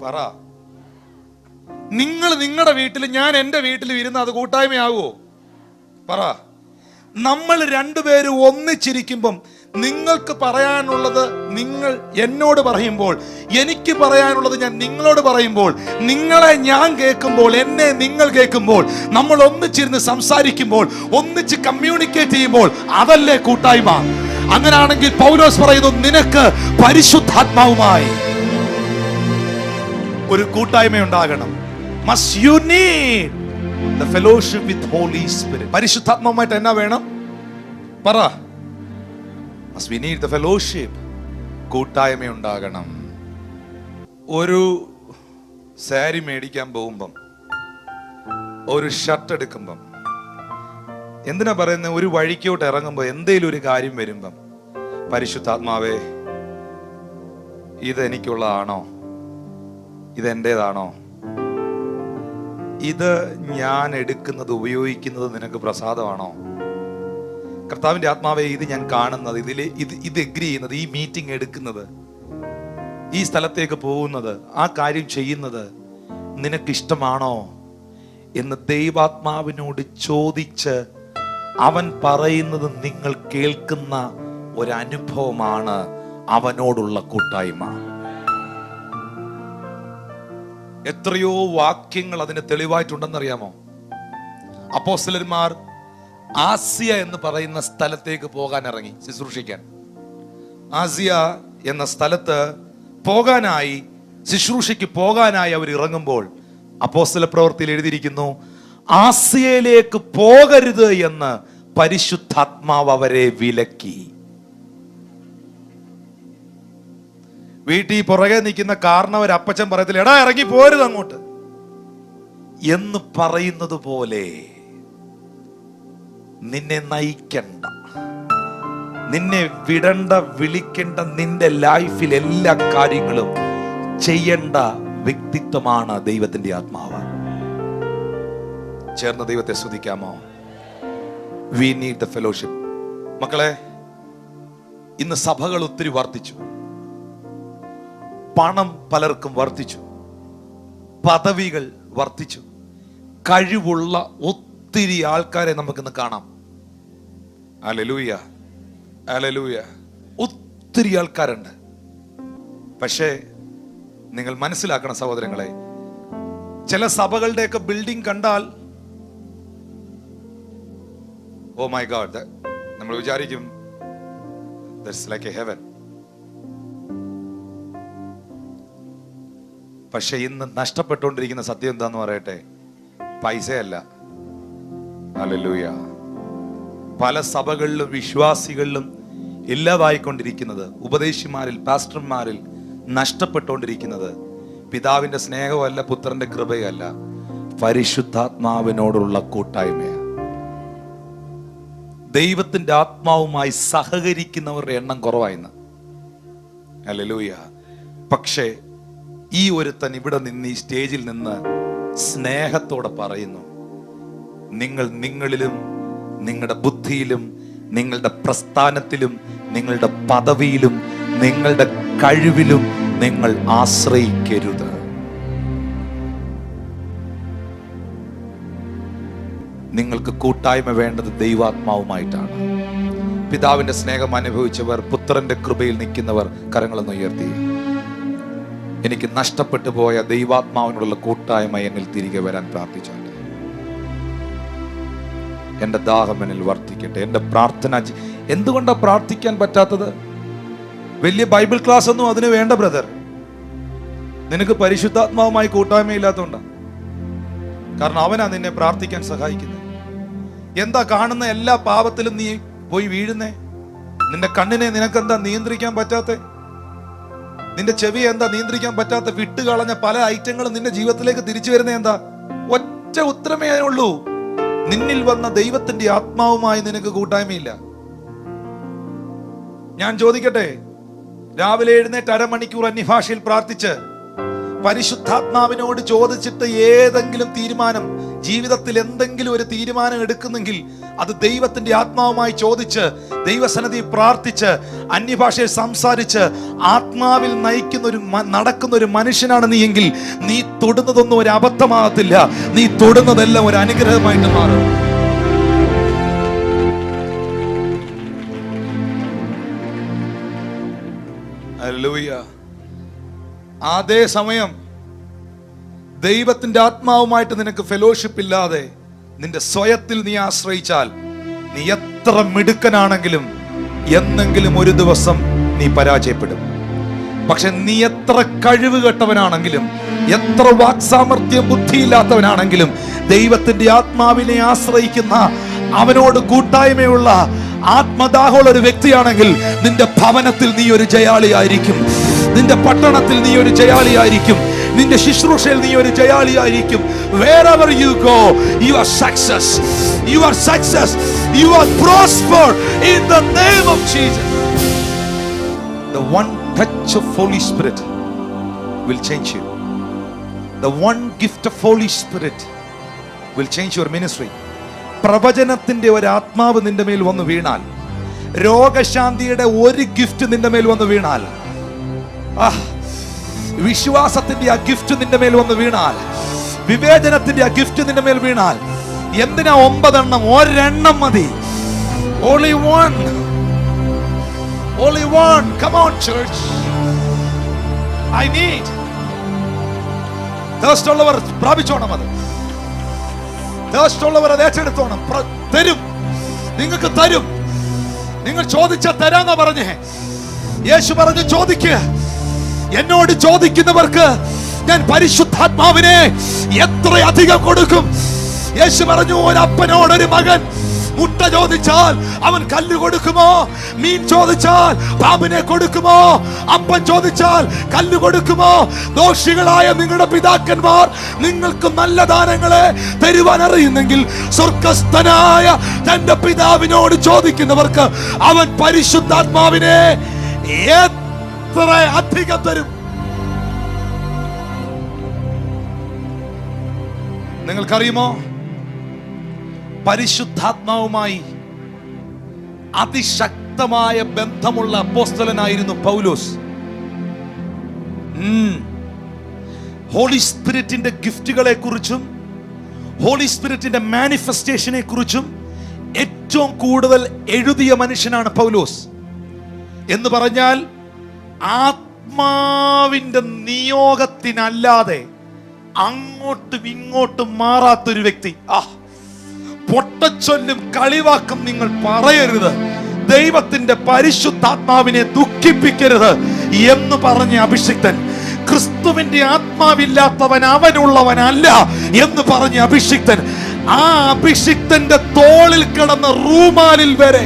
പറ. നിങ്ങൾ നിങ്ങളുടെ വീട്ടിൽ, ഞാൻ എൻ്റെ വീട്ടിലും ഇരുന്ന് അത് കൂട്ടായ്മയാവോ? പറ. നമ്മൾ രണ്ടുപേരും ഒന്നിച്ചിരിക്കുമ്പം നിങ്ങൾക്ക് പറയാനുള്ളത് നിങ്ങൾ എന്നോട് പറയുമ്പോൾ, എനിക്ക് പറയാനുള്ളത് ഞാൻ നിങ്ങളോട് പറയുമ്പോൾ, നിങ്ങളെ ഞാൻ കേൾക്കുമ്പോൾ, എന്നെ നിങ്ങൾ കേൾക്കുമ്പോൾ, നമ്മൾ ഒന്നിച്ചിരുന്ന് സംസാരിക്കുമ്പോൾ, ഒന്നിച്ച് കമ്മ്യൂണിക്കേറ്റ് ചെയ്യുമ്പോൾ, അതല്ലേ കൂട്ടായ്മ? അങ്ങനാണെങ്കിൽ പൗലോസ് പറയുന്നു, നിനക്ക് പരിശുദ്ധാത്മാവുമായി ഒരു കൂട്ടായ്മ ഉണ്ടാകണം. Must you need the fellowship with Holy Spirit. പരിശുദ്ധാത്മാവുമായിട്ട് എന്നാ വേണം? പറ. Must we need the fellowship. കൂട്ടായ്മ ഉണ്ടാകണം. ഒരു സാരി മേടിക്കാൻ പോകുമ്പം, ഒരു ഷർട്ട് എടുക്കുമ്പം, എന്തിനാ പറയുന്നത്? ഒരു വഴിക്കോട്ട് ഇറങ്ങുമ്പോൾ എന്തേലും ഒരു കാര്യം വരുമ്പം, പരിശുദ്ധാത്മാവേ ഇത് എനിക്കുള്ളതാണോ? ഇതെന്റേതാണോ? ഇത് ഞാൻ എടുക്കുന്നത്, ഉപയോഗിക്കുന്നത് നിനക്ക് പ്രസാദമാണോ? കർത്താവിന്റെ ആത്മാവേ, ഇത് ഞാൻ കാണുന്നത്, ഇത് എഗ്രി ചെയ്യുന്നത്, ഈ മീറ്റിംഗ് എടുക്കുന്നത്, ഈ സ്ഥലത്തേക്ക് പോകുന്നത്, ആ കാര്യം ചെയ്യുന്നത് നിനക്ക് ഇഷ്ടമാണോ എന്ന് ദൈവാത്മാവിനോട് ചോദിച്ച് അവൻ പറയുന്നത് നിങ്ങൾ കേൾക്കുന്ന ഒരനുഭവമാണ് അവനോടുള്ള കൂട്ടായ്മ. എത്രയോ വാക്യങ്ങൾ അതിന് തെളിവായിട്ടുണ്ടെന്നറിയാമോ? അപ്പോസ്തലന്മാർ ആസിയ എന്ന് പറയുന്ന സ്ഥലത്തേക്ക് പോകാൻ ഇറങ്ങി ശുശ്രൂഷിക്കാൻ. ആസിയ എന്ന സ്ഥലത്ത് പോകാനായി, ശുശ്രൂഷയ്ക്ക് പോകാനായി അവർ ഇറങ്ങുമ്പോൾ അപ്പോസ്തല പ്രവൃത്തിയിൽ എഴുതിയിരിക്കുന്നു, ആസിയയിലേക്ക് പോകരുത് എന്ന് പരിശുദ്ധാത്മാവ് അവരെ വിലക്കി. വീട്ടിൽ പുറകെ നിൽക്കുന്ന കാരണവർ അപ്പച്ചൻ പറയത്തില്ല, എടാ ഇറങ്ങി പോരുത് അങ്ങോട്ട് എന്ന് പറയുന്നത് പോലെ നിന്നെ നയിക്കണ്ട, നിന്നെ വിടണ്ട, വിളിക്കേണ്ട, നിന്റെ ലൈഫിൽ എല്ലാ കാര്യങ്ങളും ചെയ്യേണ്ട വ്യക്തിത്വമാണ് ദൈവത്തിന്റെ ആത്മാവ്. ചേർന്ന് ദൈവത്തെ സ്തുതിക്കാമോ? We need the fellowship. മക്കളെ, ഇന്ന് സഭകൾ ഒത്തിരി വർദ്ധിച്ചു, പണം പലർക്കും വർദ്ധിച്ചു, പദവികൾ വർദ്ധിച്ചു, കഴിവുള്ള ഒത്തിരി ആൾക്കാരെ നമുക്കിന്ന് കാണാം. Hallelujah, hallelujah. ഒത്തിരി ആൾക്കാരുണ്ട്. പക്ഷേ നിങ്ങൾ മനസ്സിലാക്കണം സഹോദരങ്ങളെ, ചില സഭകളുടെയൊക്കെ ബിൽഡിംഗ് കണ്ടാൽ ഓ മൈ ഗോഡ്, നമ്മൾ വിചാരിക്കും ദാറ്റ്സ് ലൈക്ക് എ ഹെവൻ. പക്ഷെ ഇന്ന് നഷ്ടപ്പെട്ടുകൊണ്ടിരിക്കുന്ന സത്യം എന്താന്ന് പറയട്ടെ? പൈസയല്ല. ഹല്ലേലൂയ. പല സഭകളിലും വിശ്വാസികളിലും ഇല്ലാതായിക്കൊണ്ടിരിക്കുന്നത്, ഉപദേശിമാരിൽ, പാസ്റ്റർമാരിൽ നഷ്ടപ്പെട്ടുകൊണ്ടിരിക്കുന്നത് പിതാവിന്റെ സ്നേഹമല്ല, പുത്രന്റെ കൃപയല്ല, പരിശുദ്ധാത്മാവിനോടുള്ള കൂട്ടായ്മയാണ്. ദൈവത്തിന്റെ ആത്മാവുമായി സഹകരിക്കുന്നവരുടെ എണ്ണം കുറവായിന്ന്. ഹല്ലേലൂയ. പക്ഷേ ഈ ഒരുത്തൻ ഇവിടെ നിന്ന്, ഈ സ്റ്റേജിൽ നിന്ന് സ്നേഹത്തോടെ പറയുന്നു, നിങ്ങൾ നിങ്ങളിലും, നിങ്ങളുടെ ബുദ്ധിയിലും, നിങ്ങളുടെ പ്രസ്ഥാനത്തിലും, നിങ്ങളുടെ പദവിയിലും, നിങ്ങളുടെ കഴിവിലും നിങ്ങൾ ആശ്രയിക്കരുത്. നിങ്ങൾക്ക് കൂട്ടായ്മ വേണ്ടത് ദൈവാത്മാവുമായിട്ടാണ്. പിതാവിന്റെ സ്നേഹം അനുഭവിച്ചവർ, പുത്രന്റെ കൃപയിൽ നിൽക്കുന്നവർ കരങ്ങളൊന്ന് ഉയർത്തി. എനിക്ക് നഷ്ടപ്പെട്ടു പോയ ദൈവാത്മാവിനുള്ള കൂട്ടായ്മ എന്നിൽ തിരികെ വരാൻ പ്രാർത്ഥിച്ചോട്ടെ. എന്റെ ദാഹം എന്നിൽ വർദ്ധിക്കട്ടെ. എന്റെ പ്രാർത്ഥന എന്തുകൊണ്ടാണ് പ്രാർത്ഥിക്കാൻ പറ്റാത്തത്? വലിയ ബൈബിൾ ക്ലാസ് ഒന്നും അതിന് വേണ്ട ബ്രദർ. നിനക്ക് പരിശുദ്ധാത്മാവുമായി കൂട്ടായ്മയില്ലാത്തതുകൊണ്ടാണ്. കാരണം അവനാ നിന്നെ പ്രാർത്ഥിക്കാൻ സഹായിക്കുന്നത്. എന്താ കാണുന്ന എല്ലാ പാപത്തിലും നീ പോയി വീഴുന്നേ? നിന്റെ കണ്ണിനെ നിനക്കെന്താ നിയന്ത്രിക്കാൻ പറ്റാത്തെ? നിന്റെ ചെവി എന്താ നിയന്ത്രിക്കാൻ പറ്റാത്ത വിട്ടുകളഞ്ഞ പല ഐറ്റങ്ങളും നിന്റെ ജീവിതത്തിലേക്ക് തിരിച്ചു വരുന്ന എന്താ? ഒറ്റ ഉത്തരമേ ഉള്ളൂ, നിന്നിൽ വന്ന ദൈവത്തിന്റെ ആത്മാവുമായി നിനക്ക് കൂട്ടായ്മയില്ല. ഞാൻ ചോദിക്കട്ടെ, രാവിലെ എഴുന്നേറ്റ് അരമണിക്കൂർ അന്യഭാഷയിൽ പ്രാർത്ഥിച്ച് പരിശുദ്ധാത്മാവിനോട് ചോദിച്ചിട്ട് ഏതെങ്കിലും തീരുമാനം, ജീവിതത്തിൽ എന്തെങ്കിലും ഒരു തീരുമാനം എടുക്കുന്നെങ്കിൽ അത് ദൈവത്തിന്റെ ആത്മാവുമായി ചോദിച്ച് ദൈവസന്നിധി പ്രാർത്ഥിച്ച് അന്യഭാഷയിൽ സംസാരിച്ച് ആത്മാവിൽ നടക്കുന്ന ഒരു മനുഷ്യനാണ് നീ എങ്കിൽ നീ തൊടുന്നതൊന്നും ഒരു അബദ്ധമാകത്തില്ല, നീ തൊടുന്നതെല്ലാം ഒരു അനുഗ്രഹമായിട്ട് മാറും. ഹല്ലേലൂയ. അതേ സമയം ദൈവത്തിന്റെ ആത്മാവുമായിട്ട് നിനക്ക് ഫെലോഷിപ്പ് ഇല്ലാതെ നിന്റെ സ്വയത്തിൽ നീ ആശ്രയിച്ചാൽ നീ എത്ര മിടുക്കനാണെങ്കിലും എന്നെങ്കിലും ഒരു ദിവസം നീ പരാജയപ്പെടും. പക്ഷെ നീ എത്ര കഴിവ് കെട്ടവനാണെങ്കിലും എത്ര വാക്സാമർത്ഥ്യം ബുദ്ധിയില്ലാത്തവനാണെങ്കിലും ദൈവത്തിന്റെ ആത്മാവിനെ ആശ്രയിക്കുന്ന, അവനോട് കൂട്ടായ്മയുള്ള ആത്മദാഹമുള്ള ഒരു വ്യക്തിയാണെങ്കിൽ നിന്റെ ഭവനത്തിൽ നീ ഒരു ജയാളിയായിരിക്കും, നിന്റെ പട്ടണത്തിൽ നീ ഒരു ജയാളിയായിരിക്കും, നിന്റെ ശുശ്രൂഷയിൽ നീ ഒരു ജയാളിയായിരിക്കും. Wherever you go, you are success. You are success. You are prosper in the name of Jesus. The one touch of Holy Spirit will change you. The one gift of Holy Spirit will change your ministry. പ്രവചനത്തിന്റെ ഒരു ആത്മാവ് നിന്റെ മേൽ വന്നു വീണാൽ, രോഗശാന്തിയുടെ ഒരു gift നിന്റെ മേൽ വന്നു വീണാൽ, വിശ്വാസത്തിന്റെ ആ ഗിഫ്റ്റ് നിന്റെ മേൽ വന്ന് വീണാൽ, വിവേചനത്തിന്റെ ആ ഗിഫ്റ്റ് നിന്റെ മേൽ വീണാൽ, എന്തിനാ 9 എണ്ണം? ഒരെണ്ണം മതി. Only one. Only one. Come on, church. I need. Thirst ഉള്ളവർ പ്രാപിച്ചോണം. അത് thirst ഉള്ളവർ അത് ഏറ്റെടുത്തോണം. തരും, നിങ്ങൾക്ക് തരും. നിങ്ങൾ ചോദിച്ചാൽ തരാന്നാ പറഞ്ഞേ. യേശു പറഞ്ഞു, ചോദിക്കുക. എന്നോട് ചോദിക്കുന്നവർക്ക് ഞാൻ പരിശുദ്ധാത്മാവിനെ എത്രയധികം കൊടുക്കും. യേശു പറഞ്ഞു, ഒരപ്പനോട് ഒരു മകൻ മുട്ട ചോദിച്ചാൽ അവൻ കല്ല് കൊടുക്കുമോ? മീൻ ചോദിച്ചാൽ പാമ്പിനെ കൊടുക്കുമോ? അപ്പൻ ചോദിച്ചാൽ കല്ല് കൊടുക്കുമോ? ദോഷികളായ നിങ്ങളുടെ പിതാക്കന്മാർ നിങ്ങൾക്ക് നല്ല ദാനങ്ങളെ തരുവാൻ അറിയുന്നെങ്കിൽ സ്വർഗസ്ഥനായ തന്റെ പിതാവിനോട് ചോദിക്കുന്നവർക്ക് അവൻ പരിശുദ്ധാത്മാവിനെ എത്ര അധികം തരും. നിങ്ങൾക്കറിയുമോ, പരിശുദ്ധാത്മാവുമായി അതിശക്തമായ ബന്ധമുള്ള അപ്പോസ്തലനായിരുന്നു പൗലോസ്. ഹോളി സ്പിരിറ്റിന്റെ ഗിഫ്റ്റുകളെ കുറിച്ചും ഹോളി സ്പിരിറ്റിന്റെ മാനിഫെസ്റ്റേഷനെ കുറിച്ചും ഏറ്റവും കൂടുതൽ എഴുതിയ മനുഷ്യനാണ് പൗലോസ്. എന്ന് പറഞ്ഞാൽ ആത്മാവിന്റെ നിയോഗത്തിനല്ലാതെ അങ്ങോട്ടും ഇങ്ങോട്ടും മാറാത്തൊരു വ്യക്തി. പൊട്ടച്ചൊല്ലും കളിവാക്കും നിങ്ങൾ പറയരുത്, ദൈവത്തിന്റെ പരിശുദ്ധാത്മാവിനെ ദുഃഖിപ്പിക്കരുത് എന്ന് പറഞ്ഞ അഭിഷിക്തൻ, ക്രിസ്തുവിന്റെ ആത്മാവില്ലാത്തവൻ അവനുള്ളവനല്ല എന്ന് പറഞ്ഞ അഭിഷിക്തൻ, ആ അഭിഷിക്തന്റെ തോളിൽ കിടന്ന റൂമാലിൽ വരെ,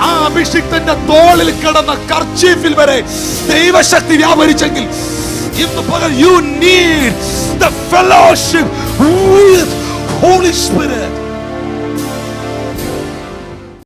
ആ അഭിഷിക്തന്റെ തോളിൽ കിടന്ന കർച്ചീഫിൽ വരെ ദൈവശക്തി വ്യാപരിച്ചെങ്കിൽ ഇന്ന് പകൽ you need the fellowship with Holy Spirit.